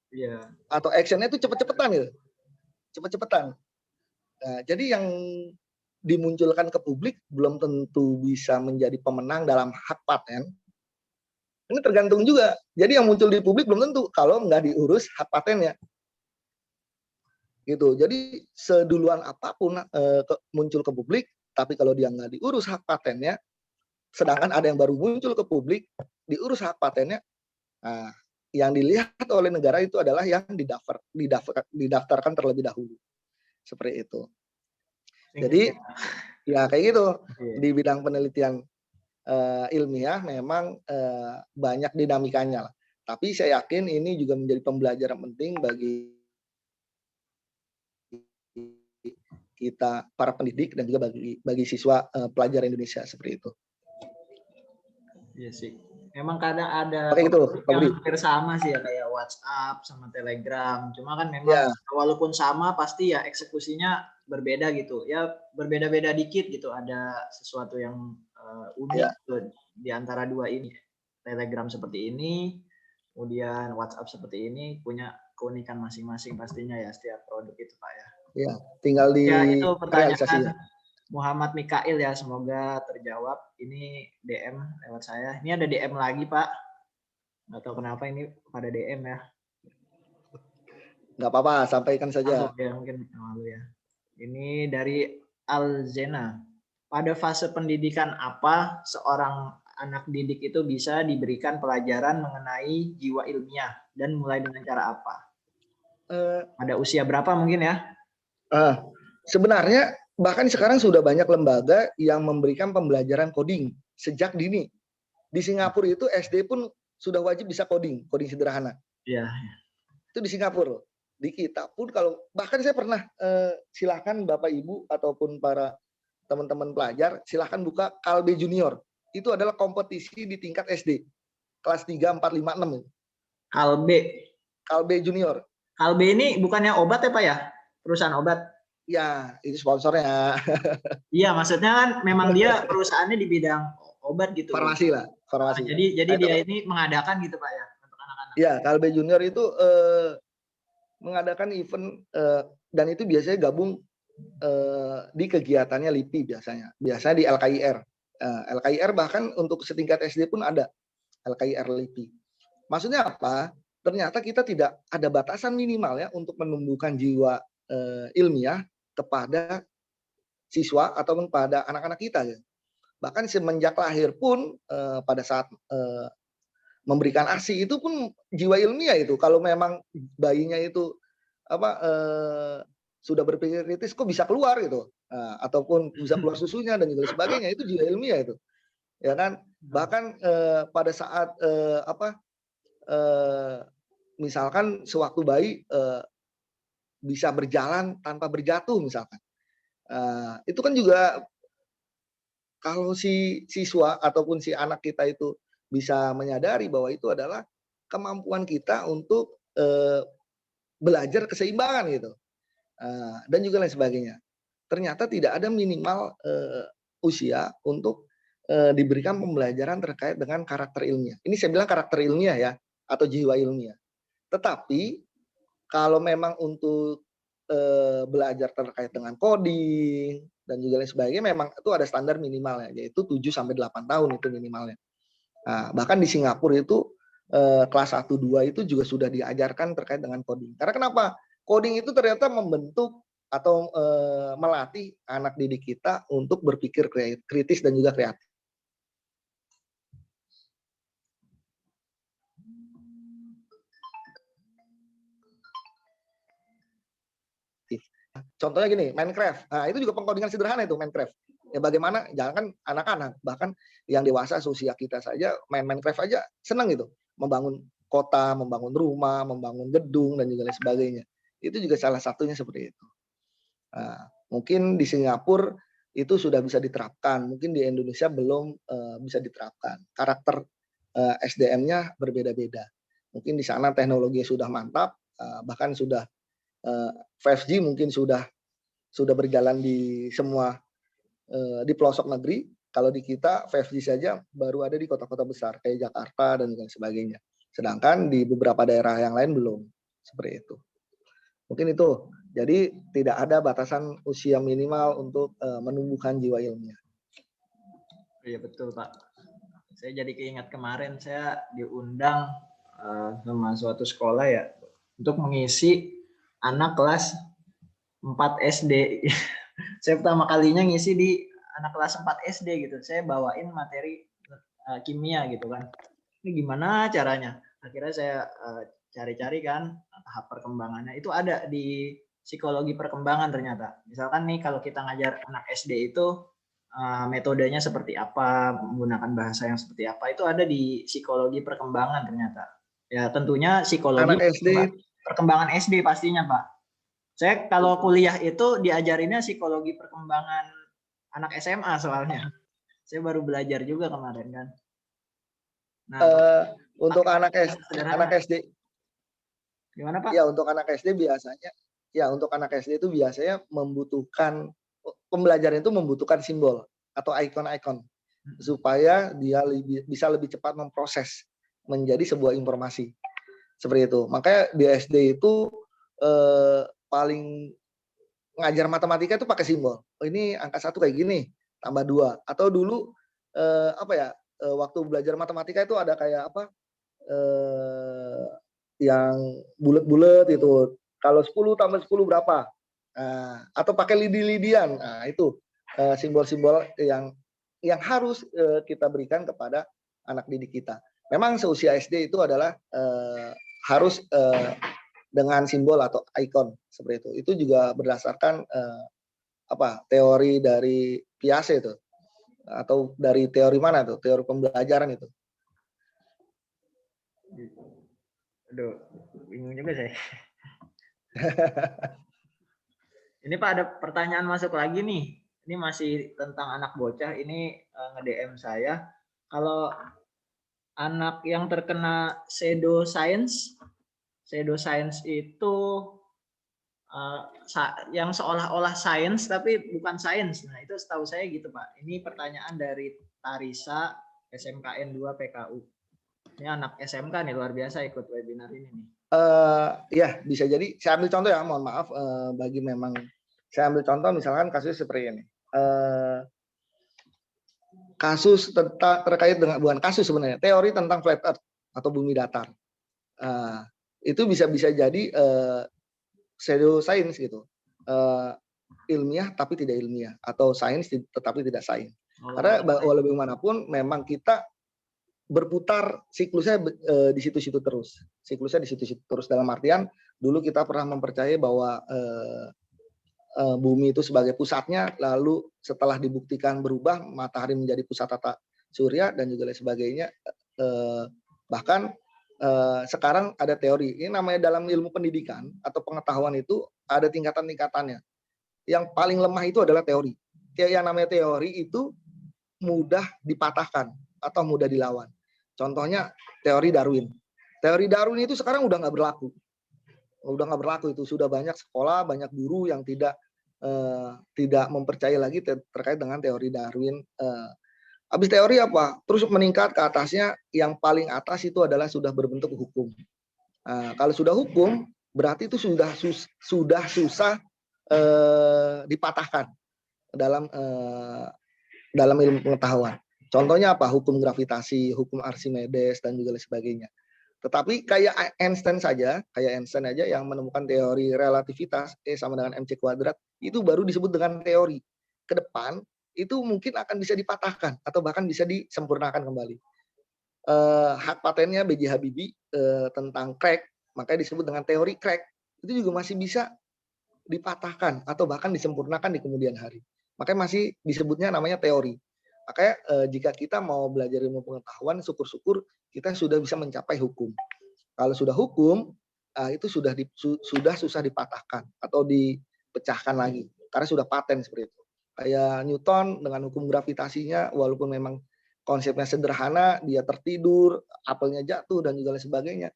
atau actionnya itu cepet-cepetan gitu, cepet-cepetan. Nah, jadi yang dimunculkan ke publik belum tentu bisa menjadi pemenang dalam hak paten. Ini tergantung juga. Jadi yang muncul di publik belum tentu kalau nggak diurus hak patennya. Gitu. Jadi seduluan apapun muncul ke publik, tapi kalau dia nggak diurus hak patennya, sedangkan ada yang baru muncul ke publik, diurus hak patennya, nah, yang dilihat oleh negara itu adalah yang didaftarkan terlebih dahulu. Seperti itu. Jadi ya kayak gitu. Di bidang penelitian ilmiah memang banyak dinamikanya lah. Tapi saya yakin ini juga menjadi pembelajaran penting bagi kita para pendidik dan juga bagi siswa pelajar Indonesia seperti itu. Iya sih. Memang kadang ada itu, yang hampir sama sih ya, kayak WhatsApp sama Telegram. Cuma kan memang walaupun sama pasti ya eksekusinya berbeda gitu. Ya berbeda-beda dikit gitu. Ada sesuatu yang unik gitu di antara dua ini. Telegram seperti ini, kemudian WhatsApp seperti ini, punya keunikan masing-masing pastinya ya setiap produk itu Pak ya. Ya, tinggal di itu pertanyaan Muhammad Mikail ya, semoga terjawab. Ini DM lewat saya. Ini ada DM lagi Pak. Nggak tahu kenapa ini pada DM ya. Nggak apa-apa, sampaikan saja. Ya, mungkin malu ya. Ini dari Alzena. Pada fase pendidikan apa seorang anak didik itu bisa diberikan pelajaran mengenai jiwa ilmiah dan mulai dengan cara apa? Pada usia berapa mungkin ya? Sebenarnya bahkan sekarang sudah banyak lembaga yang memberikan pembelajaran coding sejak dini. Di Singapura itu SD pun sudah wajib bisa coding sederhana. Iya. Itu di Singapura. Di kita pun kalau bahkan saya pernah silakan Bapak Ibu ataupun para teman-teman pelajar silakan buka Kalbe Junior. Itu adalah kompetisi di tingkat SD. Kelas 3, 4, 5, 6. Kalbe Junior. Kalbe ini bukannya obat ya Pak ya? Perusahaan obat? Ya, itu sponsornya. Iya, maksudnya kan memang dia perusahaannya di bidang obat gitu. Farmasi lah, farmasi. Jadi dia ini mengadakan gitu Pak ya untuk anak-anak. Iya, Kalbe Junior itu mengadakan event dan itu biasanya gabung di kegiatannya LIPI biasanya di LKIR. LKIR bahkan untuk setingkat SD pun ada LKIR LIPI. Maksudnya apa? Ternyata kita tidak ada batasan minimal ya untuk menumbuhkan jiwa ilmiah kepada siswa ataupun pada anak-anak kita ya. Bahkan semenjak lahir pun pada saat memberikan ASI itu pun jiwa ilmiah itu. Kalau memang bayinya itu sudah berpikir kritis kok bisa keluar gitu. Ataupun bisa keluar susunya dan juga sebagainya, itu jiwa ilmiah itu. Ya kan? Bahkan pada saat misalkan sewaktu bayi bisa berjalan tanpa berjatuh misalkan. Itu kan juga kalau si siswa ataupun si anak kita itu bisa menyadari bahwa itu adalah kemampuan kita untuk belajar keseimbangan gitu. Dan juga lain sebagainya. Ternyata tidak ada minimal usia untuk diberikan pembelajaran terkait dengan karakter ilmiah. Ini saya bilang karakter ilmiah ya, atau jiwa ilmiah. Tetapi kalau memang untuk belajar terkait dengan coding dan juga lain sebagainya, memang itu ada standar minimalnya, yaitu 7-8 tahun itu minimalnya. Nah, bahkan di Singapura itu kelas 1-2 itu juga sudah diajarkan terkait dengan coding. Karena kenapa? Coding itu ternyata membentuk atau melatih anak didik kita untuk berpikir kritis dan juga kreatif. Contohnya gini, Minecraft. Nah, itu juga pengkodingan sederhana itu Minecraft. Ya bagaimana, jangan kan anak-anak, bahkan yang dewasa seusia kita saja main Minecraft aja senang gitu. Membangun kota, membangun rumah, membangun gedung dan juga lain sebagainya. Itu juga salah satunya seperti itu. Nah, mungkin di Singapura itu sudah bisa diterapkan, mungkin di Indonesia belum bisa diterapkan. Karakter SDM-nya berbeda-beda. Mungkin di sana teknologi sudah mantap, bahkan sudah 5G mungkin sudah berjalan di semua di pelosok negeri, Kalau di kita 5G saja baru ada di kota-kota besar kayak Jakarta dan sebagainya. Sedangkan di beberapa daerah yang lain belum. Seperti itu. Mungkin itu. Jadi tidak ada batasan usia minimal untuk menumbuhkan jiwa ilmiah. Iya betul Pak. Saya jadi keingat kemarin saya diundang sama suatu sekolah ya untuk mengisi anak kelas 4 SD. Saya pertama kalinya ngisi di anak kelas 4 SD gitu. Saya bawain materi kimia gitu kan. Ini gimana caranya? Akhirnya saya cari-cari kan tahap perkembangannya. Itu ada di psikologi perkembangan ternyata. Misalkan nih kalau kita ngajar anak SD itu metodenya seperti apa, menggunakan bahasa yang seperti apa, itu ada di psikologi perkembangan ternyata. Ya tentunya psikologi Anak SD perkembangan SD pastinya Pak. Saya kalau kuliah itu diajarinnya psikologi perkembangan anak SMA soalnya. Saya baru belajar juga kemarin kan. Nah, untuk anak SD gimana Pak? Ya, untuk anak SD biasanya itu biasanya membutuhkan pembelajaran itu membutuhkan simbol atau ikon-ikon supaya dia bisa lebih cepat memproses menjadi sebuah informasi. Seperti itu. Makanya di SD itu paling ngajar matematika itu pakai simbol. Oh, ini angka 1 kayak gini, tambah 2. Atau dulu waktu belajar matematika itu ada kayak yang bulat-bulat itu. Kalau 10 tambah 10 berapa? Nah, atau pakai lidi-lidian. Nah, itu simbol-simbol yang harus kita berikan kepada anak didik kita. Memang seusia SD itu adalah harus dengan simbol atau ikon seperti itu. Itu juga berdasarkan teori dari Piaget itu. Atau dari teori mana tuh? Teori pembelajaran itu. Aduh, bingung juga saya. Ini Pak ada pertanyaan masuk lagi nih. Ini masih tentang anak bocah. Ini nge-DM saya. Kalau anak yang terkena pseudoscience itu yang seolah-olah sains tapi bukan sains. Nah, itu setahu saya gitu, Pak. Ini pertanyaan dari Tarisa SMKN 2 PKU. Ini anak SMK nih, luar biasa ikut webinar ini nih. Ya, bisa jadi. Saya ambil contoh ya, mohon maaf saya ambil contoh misalkan kasus seperti ini. Kasus terkait dengan, bukan kasus sebenarnya, teori tentang flat earth atau bumi datar. Itu bisa jadi pseudoscience gitu. Ilmiah tapi tidak ilmiah, atau sains tetapi tidak sains. Karena walau bagaimanapun memang kita berputar siklusnya di situ-situ terus. Siklusnya di situ-situ terus dalam artian dulu kita pernah mempercayai bahwa bumi itu sebagai pusatnya, lalu setelah dibuktikan berubah, matahari menjadi pusat tata surya dan juga lain sebagainya. Bahkan sekarang ada teori, ini namanya dalam ilmu pendidikan atau pengetahuan itu ada tingkatan-tingkatannya. Yang paling lemah itu adalah teori. Yang namanya teori itu mudah dipatahkan atau mudah dilawan. Contohnya teori Darwin. Teori Darwin itu sekarang udah nggak berlaku. Itu sudah banyak sekolah, banyak guru yang tidak mempercayai lagi terkait dengan teori Darwin. Habis teori apa? Terus meningkat ke atasnya, yang paling atas itu adalah sudah berbentuk hukum. Kalau sudah hukum, berarti itu sudah susah dipatahkan dalam ilmu pengetahuan. Contohnya apa? Hukum gravitasi, hukum Archimedes dan juga lain sebagainya. Tetapi kayak Einstein saja yang menemukan teori relativitas E sama dengan mc kuadrat, itu baru disebut dengan teori. Ke depan itu mungkin akan bisa dipatahkan atau bahkan bisa disempurnakan kembali. Hak patennya B.J. Habibie tentang crack, makanya disebut dengan teori crack. Itu juga masih bisa dipatahkan atau bahkan disempurnakan di kemudian hari. Makanya masih disebutnya namanya teori. Makanya jika kita mau belajar ilmu pengetahuan, syukur-syukur kita sudah bisa mencapai hukum. Kalau sudah hukum, itu sudah susah dipatahkan atau dipecahkan lagi, karena sudah paten seperti itu. Kayak Newton dengan hukum gravitasinya, walaupun memang konsepnya sederhana, dia tertidur, apelnya jatuh dan juga lain sebagainya.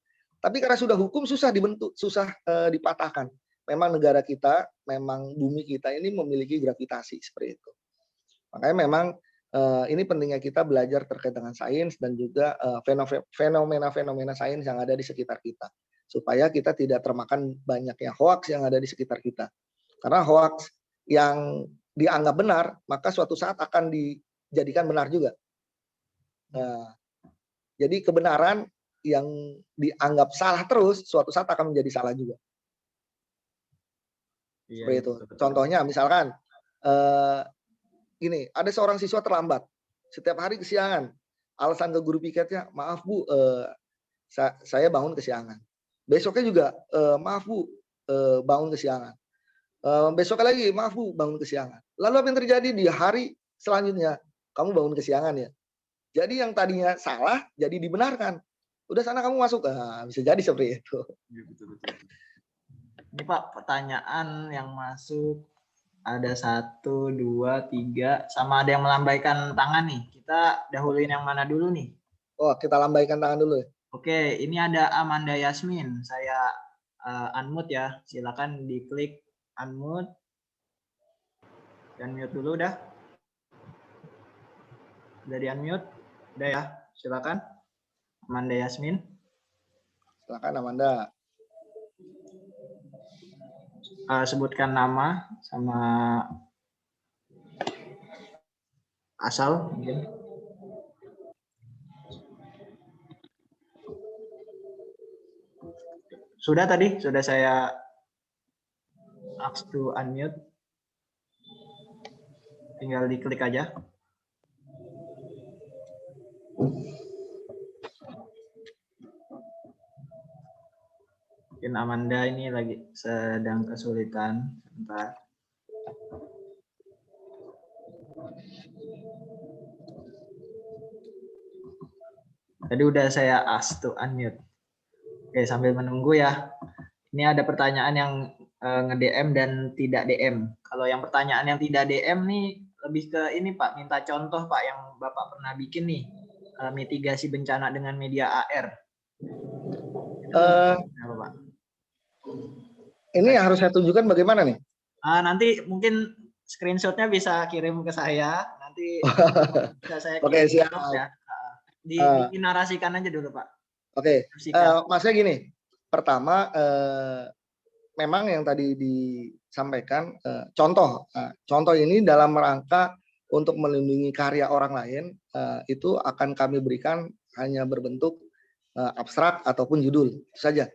Tapi karena sudah hukum, susah dibentuk, susah dipatahkan. Memang negara kita, memang bumi kita ini memiliki gravitasi seperti itu. Makanya memang Ini pentingnya kita belajar terkait dengan sains dan juga fenomena-fenomena sains yang ada di sekitar kita, supaya kita tidak termakan banyaknya hoaks yang ada di sekitar kita. Karena hoaks yang dianggap benar, maka suatu saat akan dijadikan benar juga. Jadi kebenaran yang dianggap salah terus, suatu saat akan menjadi salah juga. Seperti itu. Contohnya misalkan, gini, ada seorang siswa terlambat, setiap hari kesiangan. Alasan ke guru piketnya, maaf Bu, saya bangun kesiangan. Besoknya juga, maaf Bu, bangun kesiangan. Besoknya lagi, maaf Bu, bangun kesiangan. Lalu apa yang terjadi di hari selanjutnya? Kamu bangun kesiangan ya. Jadi yang tadinya salah, jadi dibenarkan. Udah sana kamu masuk, bisa jadi seperti itu. Betul. Ini Pak, pertanyaan yang masuk ada 1, 2, 3, sama ada yang melambaikan tangan nih. Kita dahuluin yang mana dulu nih? Oh, kita lambaikan tangan dulu ya. Oke, ini ada Amanda Yasmin. Saya unmute ya. Silakan diklik unmute. Dan mute dulu udah. Udah di unmute? Udah ya. Silakan. Amanda Yasmin. Silakan Amanda. Sebutkan nama sama asal mungkin. Sudah tadi, sudah saya ask to unmute. Tinggal diklik aja. Mungkin Amanda ini lagi sedang kesulitan. Sebentar. Tadi udah saya ask to unmute. Oke, sambil menunggu ya. Ini ada pertanyaan yang nge-DM dan tidak DM. Kalau yang pertanyaan yang tidak DM nih lebih ke ini Pak, minta contoh Pak yang Bapak pernah bikin nih, mitigasi bencana dengan media AR. Apa, Pak? Ini yang harus saya tunjukkan bagaimana nih? Nanti mungkin screenshotnya bisa kirim ke saya, nanti bisa saya kirim. Oke, siap. Ya. Dinarasikan aja dulu Pak. Oke, maksudnya gini, pertama memang yang tadi disampaikan contoh ini dalam rangka untuk melindungi karya orang lain, itu akan kami berikan hanya berbentuk abstrak ataupun judul saja.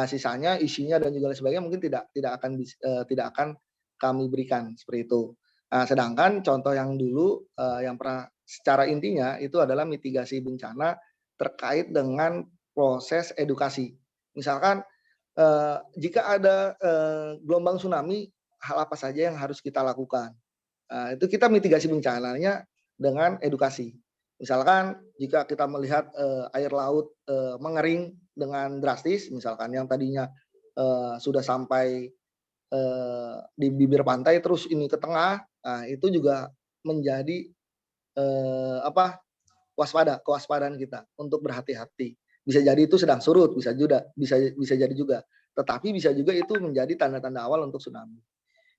Sisanya isinya dan juga lain sebagainya mungkin tidak akan kami berikan seperti itu. Sedangkan contoh yang dulu yang pernah secara intinya itu adalah mitigasi bencana terkait dengan proses edukasi. Misalkan jika ada gelombang tsunami, hal apa saja yang harus kita lakukan? Itu kita mitigasi bencananya dengan edukasi. Misalkan jika kita melihat air laut mengering dengan drastis, misalkan yang tadinya sudah sampai di bibir pantai terus ini ke tengah, itu juga menjadi kewaspadaan kita untuk berhati-hati. Bisa jadi itu sedang surut, bisa jadi juga. Tetapi bisa juga itu menjadi tanda-tanda awal untuk tsunami.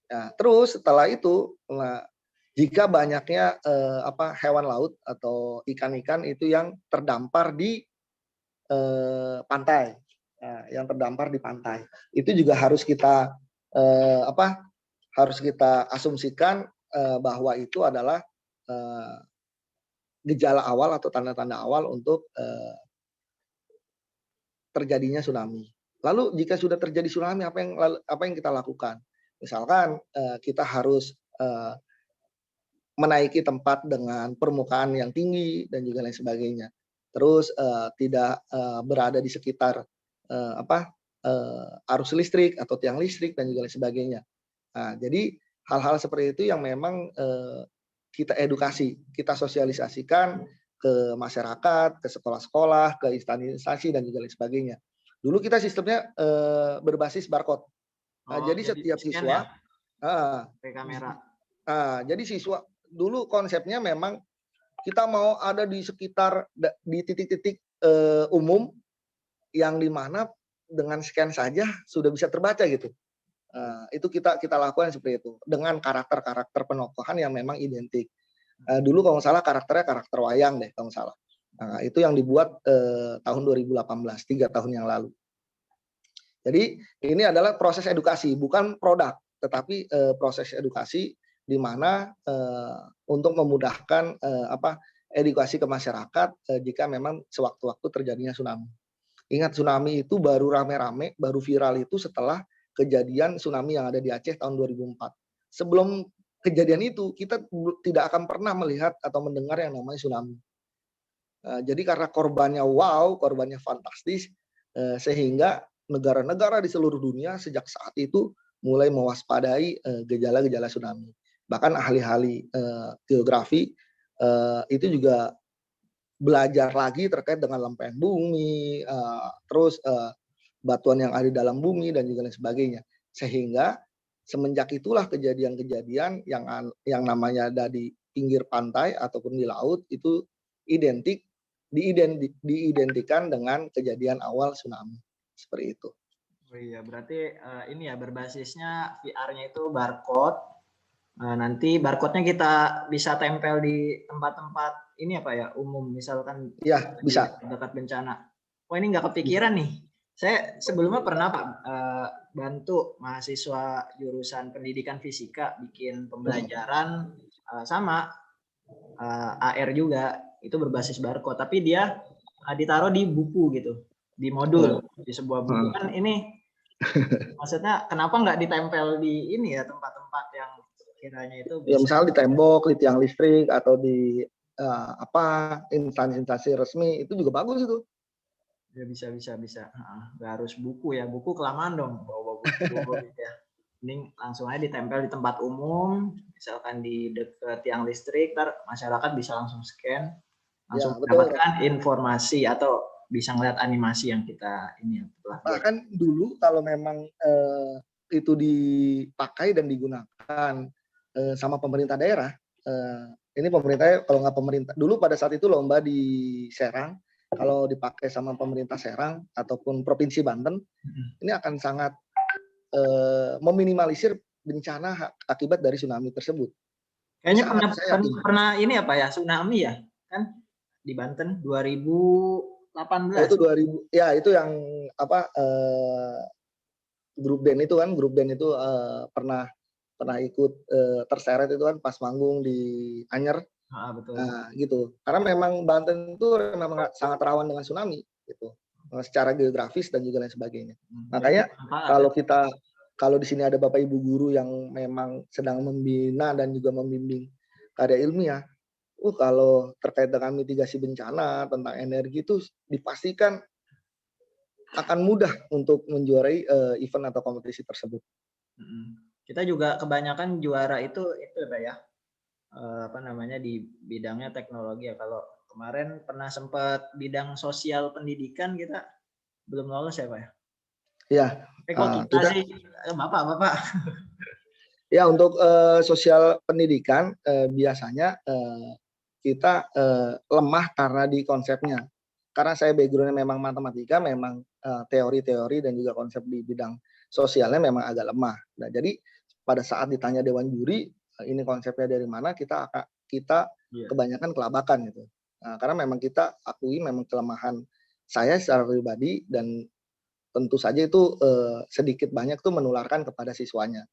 Nah, terus setelah itu, jika banyaknya hewan laut atau ikan-ikan itu yang terdampar di pantai, itu juga harus kita asumsikan bahwa itu adalah gejala awal atau tanda-tanda awal untuk terjadinya tsunami. Lalu jika sudah terjadi tsunami, apa yang kita lakukan? Misalkan kita harus menaiki tempat dengan permukaan yang tinggi dan juga lain sebagainya. Terus tidak berada di sekitar arus listrik atau tiang listrik dan juga lain sebagainya. Nah, jadi hal-hal seperti itu yang memang kita edukasi, kita sosialisasikan ke masyarakat, ke sekolah-sekolah, ke instansi dan juga lain sebagainya. Dulu kita sistemnya berbasis barcode. Jadi setiap siswa pakai kamera. Jadi siswa dulu konsepnya memang kita mau ada di sekitar di titik-titik umum yang dimana dengan scan saja sudah bisa terbaca gitu. Itu kita lakukan seperti itu dengan karakter-karakter penokohan yang memang identik. Dulu kalau nggak salah karakternya karakter wayang deh kalau nggak salah. Nah, itu yang dibuat tahun 2018, 3 tahun yang lalu. Jadi ini adalah proses edukasi, bukan produk, tetapi proses edukasi di mana untuk memudahkan edukasi ke masyarakat jika memang sewaktu-waktu terjadinya tsunami. Ingat tsunami itu baru rame-rame, baru viral itu setelah kejadian tsunami yang ada di Aceh tahun 2004. Sebelum kejadian itu kita tidak akan pernah melihat atau mendengar yang namanya tsunami. Jadi karena korbannya wow, korbannya fantastis, sehingga negara-negara di seluruh dunia sejak saat itu mulai mewaspadai gejala-gejala tsunami. Bahkan ahli-ahli geografi itu juga belajar lagi terkait dengan lempeng bumi, terus batuan yang ada di dalam bumi dan juga lain sebagainya. Sehingga semenjak itulah kejadian-kejadian yang namanya ada di pinggir pantai ataupun di laut itu diidentikan dengan kejadian awal tsunami. Seperti itu. Oh iya, berarti ini ya berbasisnya VR-nya itu barcode. Nanti barcode-nya kita bisa tempel di tempat-tempat ini apa ya umum, misalkan Iya, bisa. dekat bencana. Wah, ini nggak kepikiran nih. Saya sebelumnya pernah Pak bantu mahasiswa jurusan pendidikan fisika bikin pembelajaran sama AR juga, itu berbasis barcode, tapi dia ditaruh di buku gitu, di modul, di sebuah buku. Kan ini maksudnya kenapa nggak ditempel di ini ya tempat-tempat yang kiranya itu Ya bisa. misalnya di tembok, di tiang listrik atau di instansi-instansi resmi itu juga bagus itu. Ya bisa. Nggak harus buku ya, buku kelamaan dong bawa buku ya. Mending langsung aja ditempel di tempat umum, misalkan di dekat tiang listrik, ntar masyarakat bisa langsung scan, langsung Ya, betul. mendapatkan informasi atau bisa ngeliat animasi yang kita ini telah buat. Bahkan dulu kalau memang itu dipakai dan digunakan sama pemerintah daerah, ini pemerintahnya kalau nggak pemerintah, dulu pada saat itu lomba di Serang, kalau dipakai sama pemerintah Serang ataupun Provinsi Banten, ini akan sangat meminimalisir bencana akibat dari tsunami tersebut. Kayaknya pernah ini apa ya, tsunami ya, kan di Banten 2018. Itu 2000, ya itu yang apa grup band itu pernah ikut terseret itu kan pas manggung di Anyer. Betul. Nah, gitu. Karena memang Banten itu memang sangat rawan dengan tsunami gitu. Secara geografis dan juga lain sebagainya. Makanya kalau di sini ada Bapak Ibu guru yang memang sedang membina dan juga membimbing karya ilmiah, kalau terkait dengan mitigasi bencana tentang energi itu dipastikan akan mudah untuk menjuarai event atau kompetisi tersebut. Kita juga kebanyakan juara itu Pak ya, di bidangnya teknologi ya. Kalau kemarin pernah sempat bidang sosial pendidikan kita belum lolos ya Pak ya. Ya. Kok kita sih Bapak. Ya untuk sosial pendidikan biasanya kita lemah karena di konsepnya. Karena saya background-nya memang matematika, memang teori-teori dan juga konsep di bidang sosialnya memang agak lemah. Nah, jadi pada saat ditanya dewan juri, ini konsepnya dari mana, kita kebanyakan kelabakan gitu. Nah, karena memang kita akui memang kelemahan saya secara pribadi dan tentu saja itu sedikit banyak tuh menularkan kepada siswanya.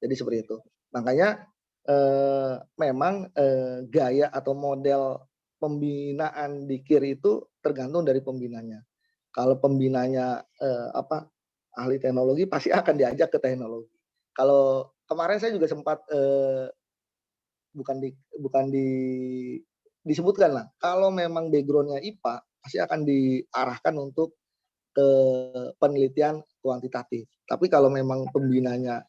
Jadi seperti itu. Makanya memang gaya atau model pembinaan di KIR itu tergantung dari pembinanya. Kalau pembinanya ahli teknologi pasti akan diajak ke teknologi. Kalau kemarin saya juga sempat disebutkan lah. Kalau memang backgroundnya IPA pasti akan diarahkan untuk ke penelitian kuantitatif. Tapi kalau memang pembinanya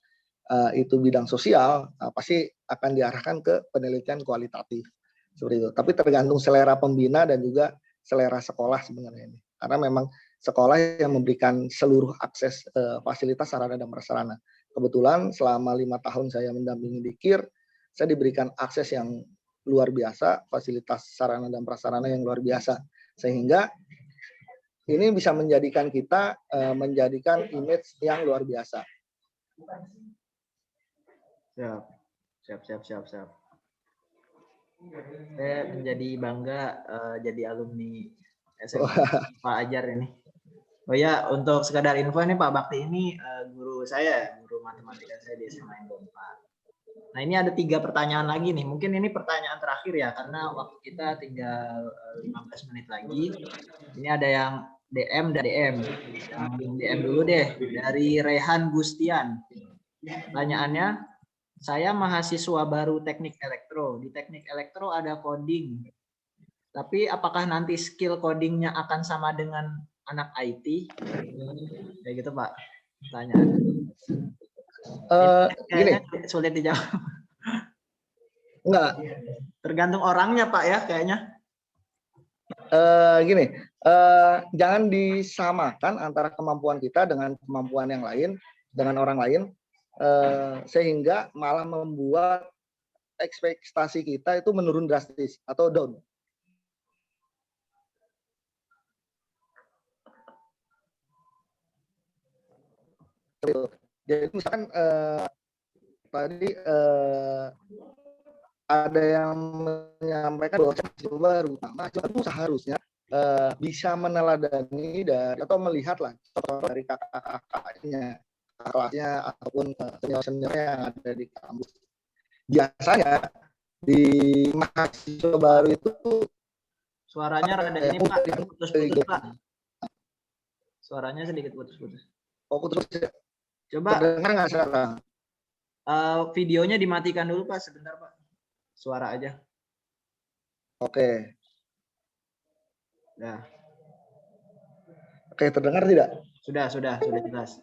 itu bidang sosial, pasti akan diarahkan ke penelitian kualitatif. Seperti itu. Tapi tergantung selera pembina dan juga selera sekolah sebenarnya ini. Karena memang sekolah yang memberikan seluruh akses fasilitas sarana dan prasarana. Kebetulan selama 5 tahun saya mendampingi di KIR, saya diberikan akses yang luar biasa, fasilitas sarana dan prasarana yang luar biasa. Sehingga ini bisa menjadikan kita menjadikan image yang luar biasa. Siap. Saya menjadi bangga jadi alumni SMA Pak Ajar ini. Oh ya, untuk sekadar info nih Pak Bakti ini guru saya, guru matematika saya di SMA Indo 4. Nah ini ada 3 pertanyaan lagi nih. Mungkin ini pertanyaan terakhir ya, karena waktu kita tinggal 15 menit lagi. Ini ada yang DM dan DM. Yang DM dulu deh, dari Rehan Gustian. Pertanyaannya, saya mahasiswa baru teknik elektro. Di teknik elektro ada coding. Tapi apakah nanti skill codingnya akan sama dengan anak IT? Kayak gitu Pak, pertanyaan. Kayaknya sulit dijawab. Enggak. Tergantung orangnya Pak ya kayaknya. Jangan disamakan antara kemampuan kita dengan kemampuan yang lain, dengan orang lain, sehingga malah membuat ekspektasi kita itu menurun drastis atau down. Jadi misalkan tadi ada yang menyampaikan bahwa baru itu seharusnya bisa meneladani dari atau melihatlah dari kakak-kakaknya, kelasnya ataupun senior-seniornya yang ada di kampus. Biasanya di mahasiswa baru itu suaranya rada ini Pak, putus-putus Pak. Suaranya sedikit putus-putus. Oh, putus. Coba dengar nggak sekarang? Videonya dimatikan dulu Pak, sebentar Pak. Suara aja. Oke. Nah. Oke, terdengar tidak? Sudah jelas.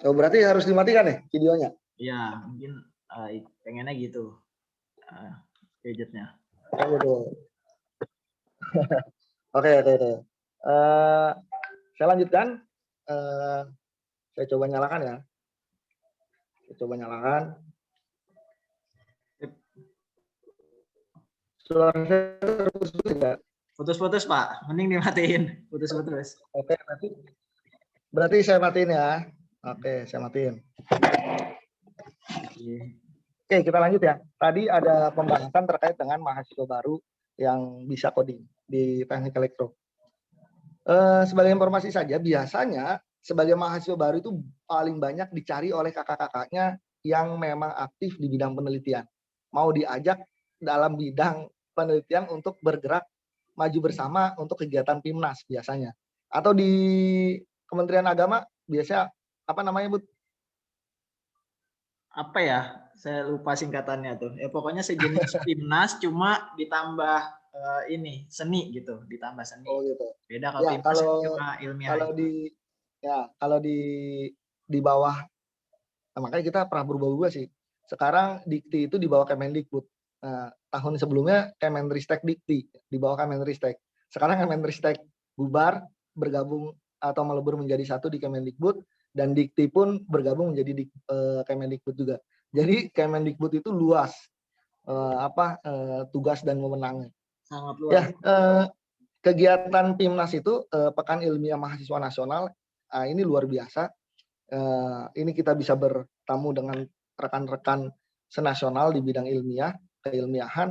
Oh, berarti harus dimatikan nih videonya? Iya, mungkin pengennya gitu gadgetnya. Oh, betul. Oke. Saya lanjutkan. Saya coba nyalakan ya. Suara saya terputus tidak? Putus-putus Pak, mending dimatiin. Putus-putus. Oke, berarti saya matiin ya. Oke, saya matiin. Oke, kita lanjut ya. Tadi ada pembahasan terkait dengan mahasiswa baru yang bisa coding di teknik elektro. Sebagai informasi saja, biasanya sebagai mahasiswa baru itu paling banyak dicari oleh kakak-kakaknya yang memang aktif di bidang penelitian. Mau diajak dalam bidang penelitian untuk bergerak maju bersama untuk kegiatan PIMNAS biasanya. Atau di Kementerian Agama biasa apa namanya, Bu? Apa ya? Saya lupa singkatannya tuh. Ya pokoknya sejenis PIMNAS cuma ditambah ini seni gitu, ditambah seni. Oh gitu. Beda kalau ya, PIMNAS cuma ilmiah. Kalau di bawah, nah, makanya kita pernah berubah-ubah sih. Sekarang Dikti itu di bawah Kemendikbud. Nah, tahun sebelumnya Kemenristek Dikti di bawah Kemenristek. Sekarang Kemenristek bubar, bergabung atau melebur menjadi satu di Kemendikbud, dan Dikti pun bergabung menjadi Kemendikbud juga. Jadi Kemendikbud itu luas tugas dan wewenangnya. Sangat luas. Ya, kegiatan PIMNAS itu Pekan Ilmiah Mahasiswa Nasional. Ini luar biasa. Ini kita bisa bertemu dengan rekan-rekan senasional di bidang ilmiah, keilmiahan,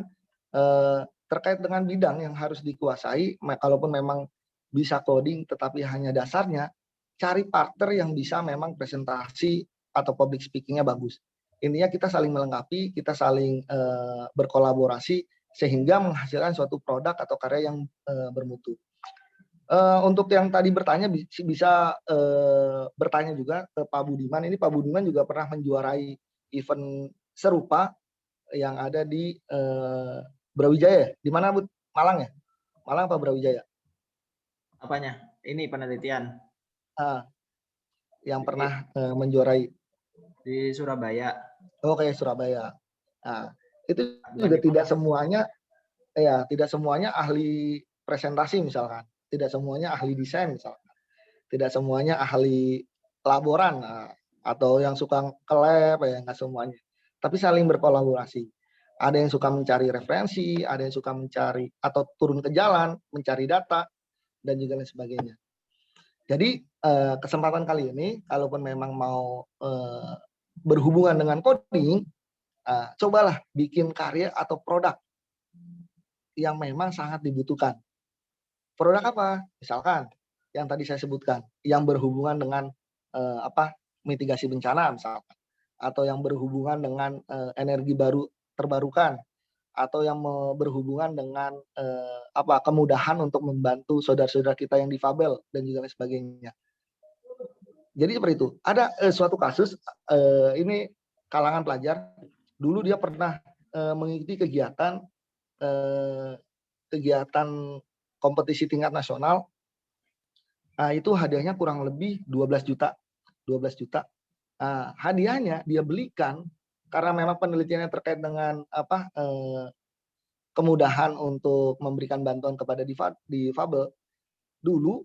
terkait dengan bidang yang harus dikuasai. Kalaupun memang bisa coding, tetapi hanya dasarnya, cari partner yang bisa memang presentasi atau public speaking-nya bagus. Intinya kita saling melengkapi, kita saling berkolaborasi, sehingga menghasilkan suatu produk atau karya yang bermutu. Untuk yang tadi bertanya bisa bertanya juga ke Pak Budiman. Ini Pak Budiman juga pernah menjuarai event serupa yang ada di Brawijaya. Di mana, Bu? Malang ya? Malang apa Brawijaya? Apanya? Ini penelitian. Yang pernah menjuarai di Surabaya. Oke, Surabaya. Nah, itu juga tidak semuanya ahli presentasi misalkan. Tidak semuanya ahli desain misalkan, tidak semuanya ahli laboran atau yang suka ke lab ya, nggak semuanya. Tapi saling berkolaborasi. Ada yang suka mencari referensi, ada yang suka mencari atau turun ke jalan, mencari data, dan juga lain sebagainya. Jadi kesempatan kali ini, kalaupun memang mau berhubungan dengan coding, Cobalah bikin karya atau produk yang memang sangat dibutuhkan. Produk apa? Misalkan yang tadi saya sebutkan, yang berhubungan dengan mitigasi bencana misalkan, atau yang berhubungan dengan energi baru terbarukan, atau yang berhubungan dengan kemudahan untuk membantu saudara-saudara kita yang difabel dan juga lain sebagainya. Jadi seperti itu. Ada suatu kasus ini kalangan pelajar, dulu dia pernah mengikuti kegiatan kompetisi tingkat nasional. Itu hadiahnya kurang lebih 12 juta. Hadiahnya dia belikan karena memang penelitiannya terkait dengan kemudahan untuk memberikan bantuan kepada difabel. Dulu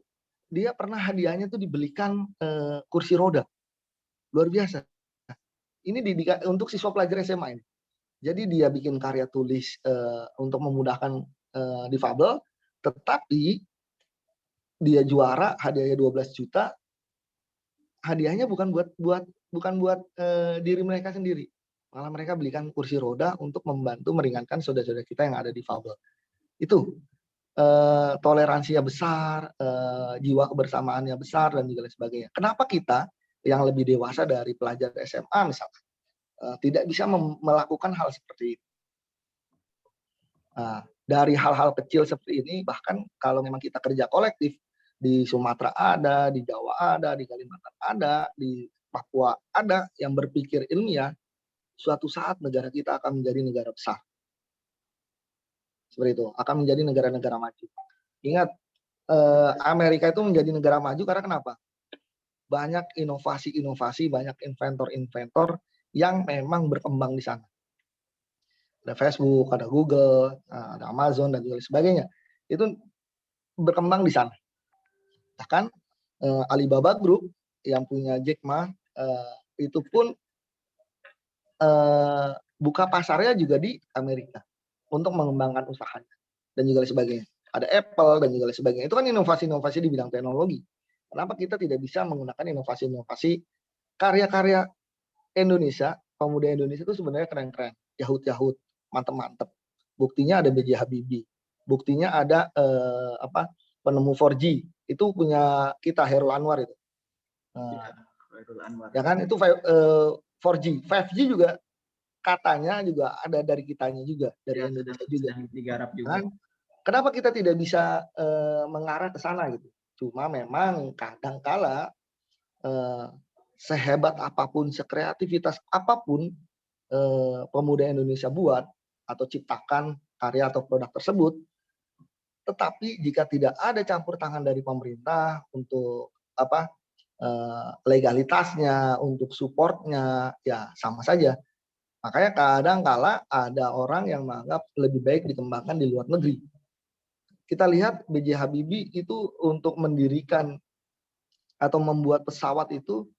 dia pernah hadiahnya tuh dibelikan kursi roda. Luar biasa. Ini untuk siswa pelajar SMA ini. Jadi dia bikin karya tulis untuk memudahkan difabel, tetapi dia juara, hadiahnya 12 juta. Hadiahnya bukan buat diri mereka sendiri. Malah mereka belikan kursi roda untuk membantu meringankan saudara-saudara kita yang ada difabel. Itu toleransinya besar, jiwa kebersamaannya besar dan juga lain sebagainya. Kenapa kita yang lebih dewasa dari pelajar SMA misalkan tidak bisa melakukan hal seperti itu? Dari hal-hal kecil seperti ini, bahkan kalau memang kita kerja kolektif, di Sumatera ada, di Jawa ada, di Kalimantan ada, di Papua ada yang berpikir ilmiah, suatu saat negara kita akan menjadi negara besar. Seperti itu, akan menjadi negara-negara maju. Ingat, Amerika itu menjadi negara maju karena kenapa? Banyak inovasi-inovasi, banyak inventor-inventor yang memang berkembang di sana. Ada Facebook, ada Google, ada Amazon, dan juga sebagainya. Itu berkembang di sana. Bahkan Alibaba Group yang punya Jack Ma itu pun buka pasarnya juga di Amerika untuk mengembangkan usahanya dan juga sebagainya. Ada Apple dan juga sebagainya. Itu kan inovasi-inovasi di bidang teknologi. Kenapa kita tidak bisa menggunakan inovasi-inovasi karya-karya Indonesia, pemuda Indonesia itu sebenarnya keren-keren, yahut-yahut, mantep-mantep. Buktinya ada B.J. Habibie. Buktinya ada penemu 4G. Itu punya kita, Hairul Anwar itu. Ya kan, itu 4G. 5G juga katanya juga ada dari kitanya juga, dari Indonesia juga. Digarap juga. Kan? Kenapa kita tidak bisa mengarah ke sana gitu? Cuma memang kadang-kala sehebat apapun, sekreativitas apapun pemuda Indonesia buat atau ciptakan karya atau produk tersebut, tetapi jika tidak ada campur tangan dari pemerintah untuk legalitasnya, untuk supportnya, ya sama saja. Makanya kadang-kala ada orang yang menganggap lebih baik dikembangkan di luar negeri. Kita lihat B.J. Habibie itu untuk mendirikan atau membuat pesawat itu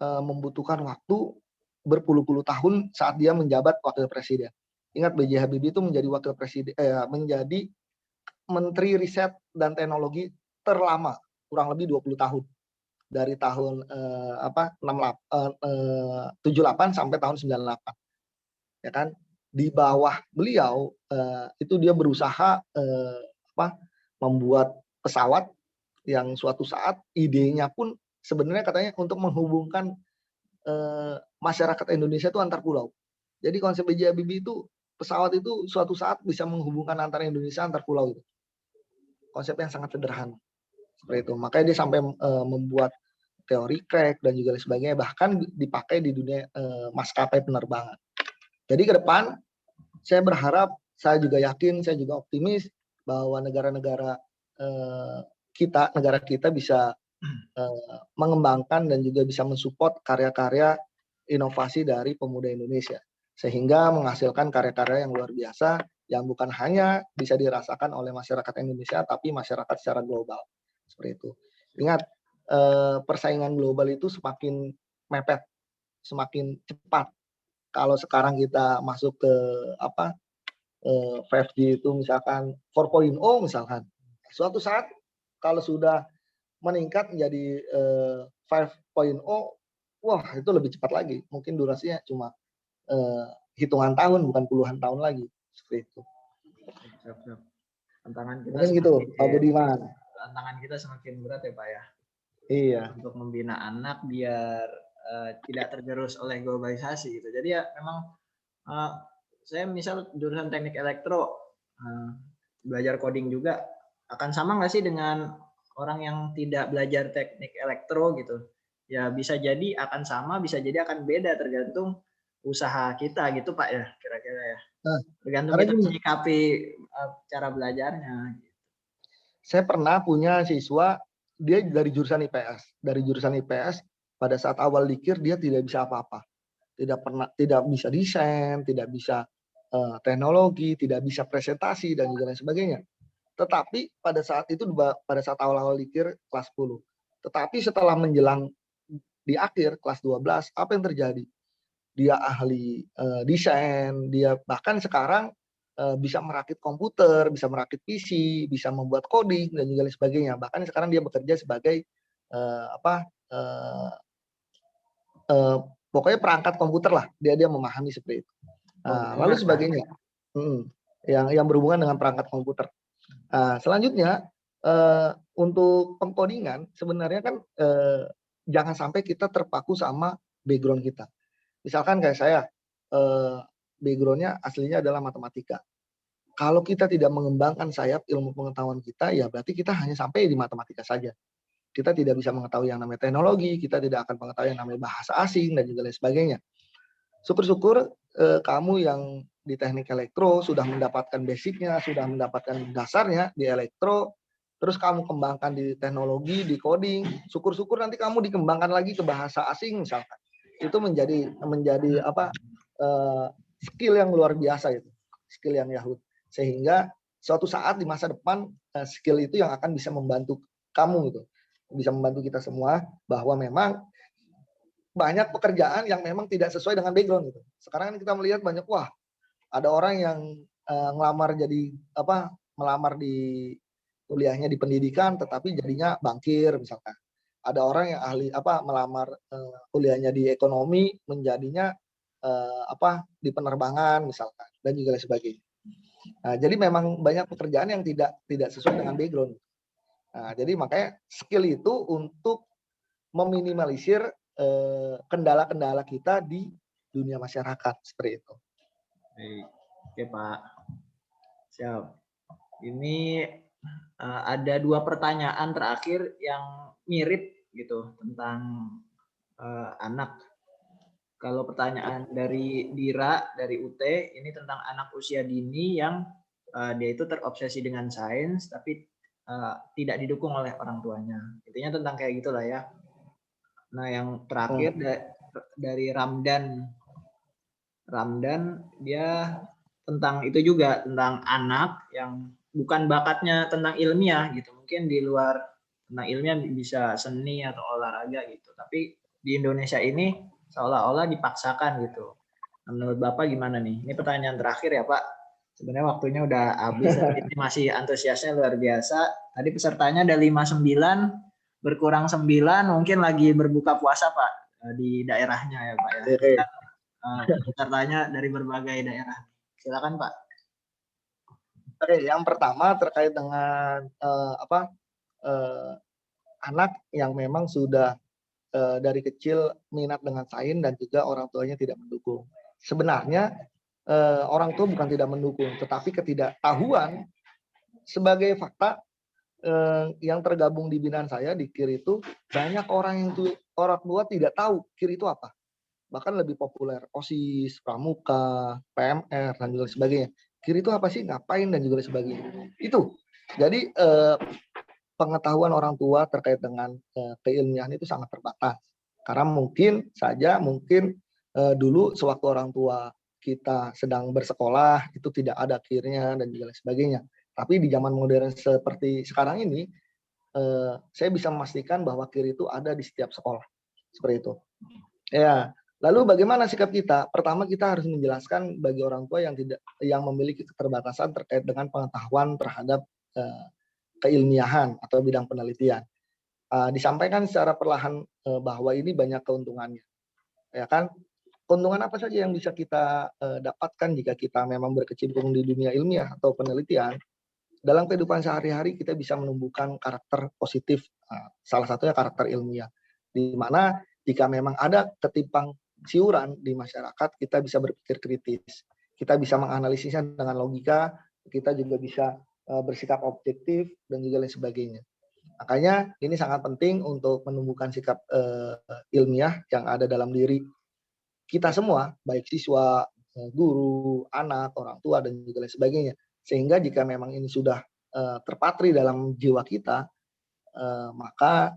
membutuhkan waktu berpuluh-puluh tahun saat dia menjabat wakil presiden. Ingat, B.J. Habibie itu menjadi wakil presiden, menjadi Menteri Riset dan Teknologi terlama, kurang lebih 20 tahun. Dari tahun 78 sampai tahun 98. Ya kan? Di bawah beliau itu dia berusaha membuat pesawat yang suatu saat idenya pun sebenarnya katanya untuk menghubungkan masyarakat Indonesia itu antar pulau. Jadi konsep B.J. Habibie itu pesawat itu suatu saat bisa menghubungkan antara Indonesia antar pulau itu. Konsep yang sangat sederhana. Seperti itu. Makanya dia sampai membuat teori crack dan juga sebagainya, bahkan dipakai di dunia maskapai penerbangan. Jadi ke depan saya berharap, saya juga yakin, saya juga optimis bahwa negara kita bisa mengembangkan dan juga bisa mensupport karya-karya inovasi dari pemuda Indonesia, sehingga menghasilkan karya-karya yang luar biasa yang bukan hanya bisa dirasakan oleh masyarakat Indonesia tapi masyarakat secara global. Seperti itu. Ingat, persaingan global itu semakin mepet, semakin cepat. Kalau sekarang kita masuk ke 5G itu misalkan 4.0 misalkan, suatu saat kalau sudah meningkat menjadi 5.0, wah itu lebih cepat lagi. Mungkin durasinya cuma hitungan tahun, bukan puluhan tahun lagi. Seperti itu. Siap. Tantangan kita Mungkin gitu, Pak Budiman. Tantangan kita semakin berat ya Pak ya. Iya. Untuk membina anak biar tidak tergerus oleh globalisasi gitu. Jadi ya memang saya misal jurusan teknik elektro, belajar coding juga, akan sama nggak sih dengan orang yang tidak belajar teknik elektro gitu? Ya bisa jadi akan sama, bisa jadi akan beda tergantung usaha kita gitu Pak ya, kira-kira ya. Nah, tergantung kita menyikapi cara belajarnya. Saya pernah punya siswa, dia dari jurusan IPS. Dari jurusan IPS, pada saat awal dikir dia tidak bisa apa-apa. Tidak bisa desain, tidak bisa teknologi, tidak bisa presentasi dan juga lain sebagainya. Tetapi pada saat itu, pada saat awal-awal dikir kelas 10. Tetapi setelah menjelang di akhir kelas 12, apa yang terjadi? Dia ahli desain, dia bahkan sekarang bisa merakit komputer, bisa merakit PC, bisa membuat coding dan juga lain sebagainya. Bahkan sekarang dia bekerja sebagai pokoknya perangkat komputer lah. Dia memahami seperti itu. Lalu sebagainya, yang berhubungan dengan perangkat komputer. Selanjutnya untuk pengkodingan sebenarnya kan jangan sampai kita terpaku sama background kita. Misalkan kayak saya, background-nya aslinya adalah matematika. Kalau kita tidak mengembangkan sayap ilmu pengetahuan kita, ya berarti kita hanya sampai di matematika saja. Kita tidak bisa mengetahui yang namanya teknologi, kita tidak akan mengetahui yang namanya bahasa asing, dan juga lain sebagainya. Syukur-syukur kamu yang di teknik elektro sudah mendapatkan basicnya, sudah mendapatkan dasarnya di elektro, terus kamu kembangkan di teknologi, di coding, syukur-syukur nanti kamu dikembangkan lagi ke bahasa asing misalkan. Itu menjadi skill yang luar biasa itu, skill yang Yahud. Sehingga suatu saat di masa depan skill itu yang akan bisa membantu kamu gitu, bisa membantu kita semua bahwa memang banyak pekerjaan yang memang tidak sesuai dengan background gitu. Sekarang kita melihat banyak, wah ada orang yang melamar di kuliahnya di pendidikan tetapi jadinya bankir misalkan. Ada orang yang melamar kuliahnya di ekonomi menjadinya di penerbangan misalkan dan juga lain sebagainya. Jadi memang banyak pekerjaan yang tidak sesuai dengan background. Jadi makanya skill itu untuk meminimalisir kendala-kendala kita di dunia masyarakat seperti itu. Oke Pak, siap. Ini ada 2 pertanyaan terakhir yang mirip gitu tentang anak. Kalau pertanyaan dari Dira dari UT ini tentang anak usia dini yang dia itu terobsesi dengan sains tapi tidak didukung oleh orang tuanya. Intinya tentang kayak gitulah ya. Nah, yang terakhir dari Ramdan dia tentang itu juga, tentang anak yang bukan bakatnya tentang ilmiah gitu. Mungkin di luar tentang ilmiah bisa seni atau olahraga gitu. Tapi di Indonesia ini seolah-olah dipaksakan gitu. Menurut Bapak gimana nih? Ini pertanyaan terakhir ya Pak. Sebenarnya waktunya udah habis, ini masih antusiasnya luar biasa. Tadi pesertanya ada 59, berkurang 9, mungkin lagi berbuka puasa Pak di daerahnya ya Pak ya. Pesertanya dari berbagai daerah. Silakan Pak. Oke, yang pertama terkait dengan anak yang memang sudah dari kecil minat dengan sains dan juga orang tuanya tidak mendukung. Sebenarnya orang tua bukan tidak mendukung, tetapi ketidaktahuan sebagai fakta yang tergabung di binaan saya di KIR itu banyak orang tua tidak tahu KIR itu apa. Bahkan lebih populer OSIS, Pramuka, PMR dan juga sebagainya. KIR itu apa sih? Ngapain dan juga sebagainya. Itu. Jadi pengetahuan orang tua terkait dengan keilmiahan itu sangat terbatas. Karena mungkin dulu sewaktu orang tua kita sedang bersekolah itu tidak ada KIR-nya dan juga sebagainya. Tapi di zaman modern seperti sekarang ini, saya bisa memastikan bahwa KIR itu ada di setiap sekolah. Seperti itu. Ya, lalu bagaimana sikap kita? Pertama kita harus menjelaskan bagi orang tua yang memiliki keterbatasan terkait dengan pengetahuan terhadap keilmiahan atau bidang penelitian. Disampaikan secara perlahan bahwa ini banyak keuntungannya. Ya kan? keuntungan apa saja yang bisa kita dapatkan jika kita memang berkecimpung di dunia ilmiah atau penelitian? Dalam kehidupan sehari-hari kita bisa menumbuhkan karakter positif, salah satunya karakter ilmiah, di mana jika memang ada ketimpang siuran di masyarakat, kita bisa berpikir kritis, kita bisa menganalisisnya dengan logika, kita juga bisa bersikap objektif dan juga lain sebagainya. Makanya ini sangat penting untuk menumbuhkan sikap ilmiah yang ada dalam diri kita semua, baik siswa, guru, anak, orang tua, dan juga lain sebagainya. Sehingga jika memang ini sudah terpatri dalam jiwa kita, maka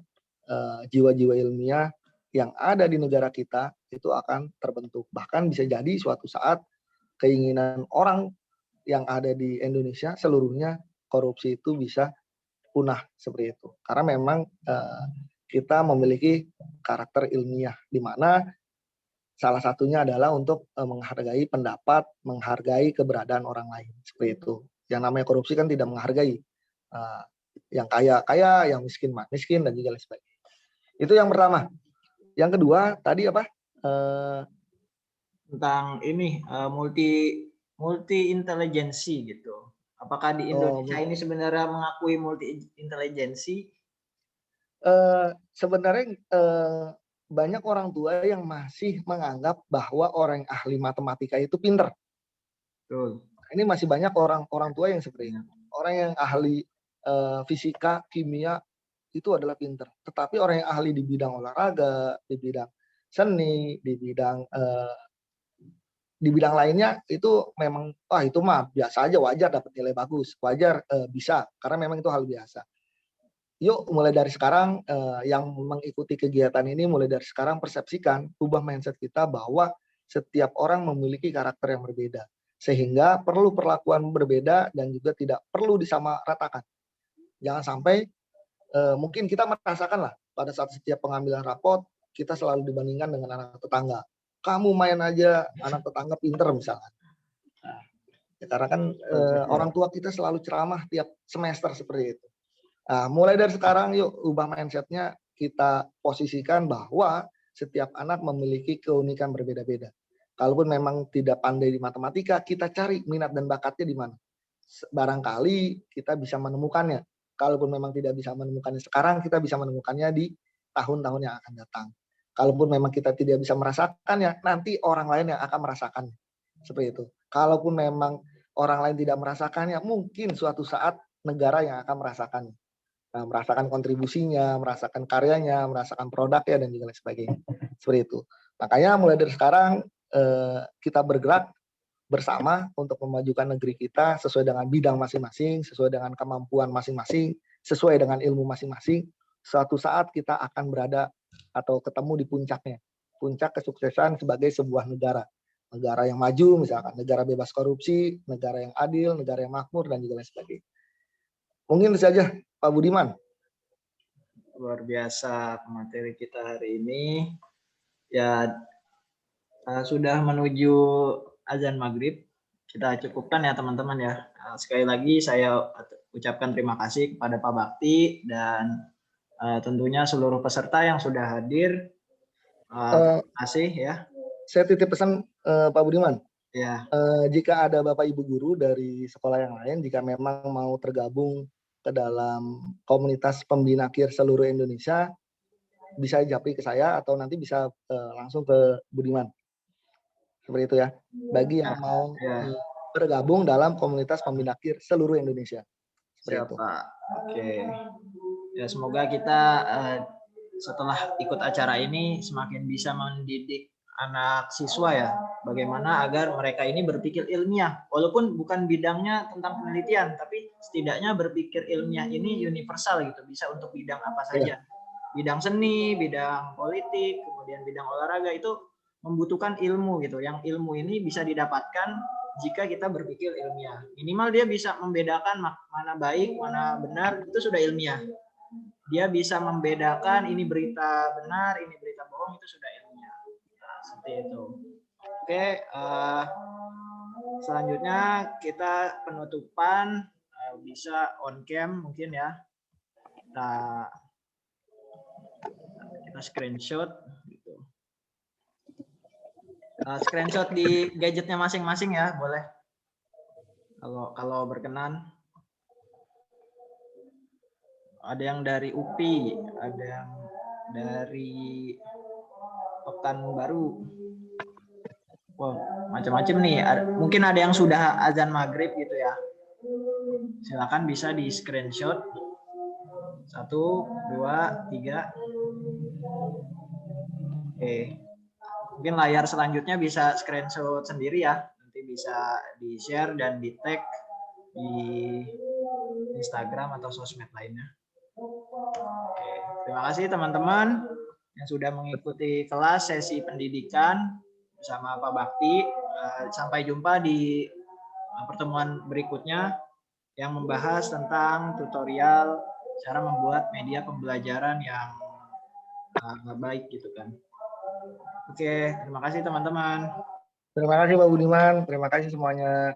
jiwa-jiwa ilmiah yang ada di negara kita itu akan terbentuk. Bahkan bisa jadi suatu saat keinginan orang yang ada di Indonesia seluruhnya korupsi itu bisa punah seperti itu. Karena memang kita memiliki karakter ilmiah di mana salah satunya adalah untuk menghargai pendapat, menghargai keberadaan orang lain seperti itu. Yang namanya korupsi kan tidak menghargai yang kaya kaya, yang miskin miskin dan juga lain sebagainya. Itu yang pertama. Yang kedua tadi apa? Tentang ini multi intelijensi gitu. Apakah di Indonesia ini sebenarnya mengakui multi intelijensi? Sebenarnya banyak orang tua yang masih menganggap bahwa orang yang ahli matematika itu pinter. Betul. Ini masih banyak orang tua yang seperti itu. Orang yang ahli fisika, kimia itu adalah pinter. Tetapi orang yang ahli di bidang olahraga, di bidang seni, di bidang lainnya itu memang itu mah biasa aja, wajar dapat nilai bagus, wajar bisa karena memang itu hal biasa. Yuk mulai dari sekarang yang mengikuti kegiatan ini mulai dari sekarang persepsikan, ubah mindset kita bahwa setiap orang memiliki karakter yang berbeda. Sehingga perlu perlakuan berbeda dan juga tidak perlu disamaratakan. Jangan sampai mungkin kita merasakan lah pada saat setiap pengambilan rapot kita selalu dibandingkan dengan anak tetangga. Kamu main aja, anak tetangga pinter misalnya. Nah, ya karena kan orang tua kita selalu ceramah tiap semester seperti itu. Nah, mulai dari sekarang yuk ubah mindsetnya, kita posisikan bahwa setiap anak memiliki keunikan berbeda-beda. Kalaupun memang tidak pandai di matematika, kita cari minat dan bakatnya di mana. Barangkali kita bisa menemukannya. Kalaupun memang tidak bisa menemukannya sekarang, kita bisa menemukannya di tahun-tahun yang akan datang. Kalaupun memang kita tidak bisa merasakannya, nanti orang lain yang akan merasakannya. Seperti itu. Kalaupun memang orang lain tidak merasakannya, mungkin suatu saat negara yang akan merasakannya. Nah, merasakan kontribusinya, merasakan karyanya, merasakan produknya, dan juga lain sebagainya. Seperti itu. Makanya mulai dari sekarang kita bergerak bersama untuk memajukan negeri kita sesuai dengan bidang masing-masing, sesuai dengan kemampuan masing-masing, sesuai dengan ilmu masing-masing. Suatu saat kita akan berada atau ketemu di puncaknya. Puncak kesuksesan sebagai sebuah negara. Negara yang maju misalkan, negara bebas korupsi, negara yang adil, negara yang makmur, dan juga lain sebagainya. Mungkin itu saja, Pak Budiman. Luar biasa materi kita hari ini. Ya, sudah menuju azan maghrib. Kita cukupkan ya teman-teman ya. Sekali lagi saya ucapkan terima kasih kepada Pak Bakti dan tentunya seluruh peserta yang sudah hadir. Terima kasih ya. Saya titip pesan Pak Budiman. Ya. Jika ada Bapak Ibu guru dari sekolah yang lain, jika memang mau tergabung ke dalam komunitas pembina KIR seluruh Indonesia, bisa japri ke saya atau nanti bisa langsung ke Budiman. Seperti itu ya. Bagi yang mau bergabung dalam komunitas pembina KIR seluruh Indonesia. Siap, Pak. Oke. Ya, semoga kita setelah ikut acara ini semakin bisa mendidik anak siswa ya, bagaimana agar mereka ini berpikir ilmiah, walaupun bukan bidangnya tentang penelitian, tapi setidaknya berpikir ilmiah ini universal gitu, bisa untuk bidang apa saja. Bidang seni, bidang politik, kemudian bidang olahraga itu membutuhkan ilmu gitu, yang ilmu ini bisa didapatkan jika kita berpikir ilmiah. Minimal dia bisa membedakan mana baik, mana benar, itu sudah ilmiah. Dia bisa membedakan ini berita benar, ini berita bohong, itu sudah ilmiah. Nah, seperti itu. Oke, selanjutnya kita penutupan bisa on cam mungkin ya. Kita screenshot gitu. screenshot di gadgetnya masing-masing ya, boleh. Kalau berkenan. Ada yang dari UPI, ada yang dari Pekanbaru. Wow, macam-macam nih. Mungkin ada yang sudah azan maghrib gitu ya. Silakan bisa di screenshot. 1, 2, 3. Oke. Mungkin layar selanjutnya bisa screenshot sendiri ya. Nanti bisa di-share dan di-tag di Instagram atau sosmed lainnya. Oke. Terima kasih teman-teman yang sudah mengikuti kelas sesi pendidikan bersama Pak Bakti. Sampai jumpa di pertemuan berikutnya yang membahas tentang tutorial cara membuat media pembelajaran yang baik gitu kan. Oke, terima kasih teman-teman. Terima kasih Pak Budiman, terima kasih semuanya.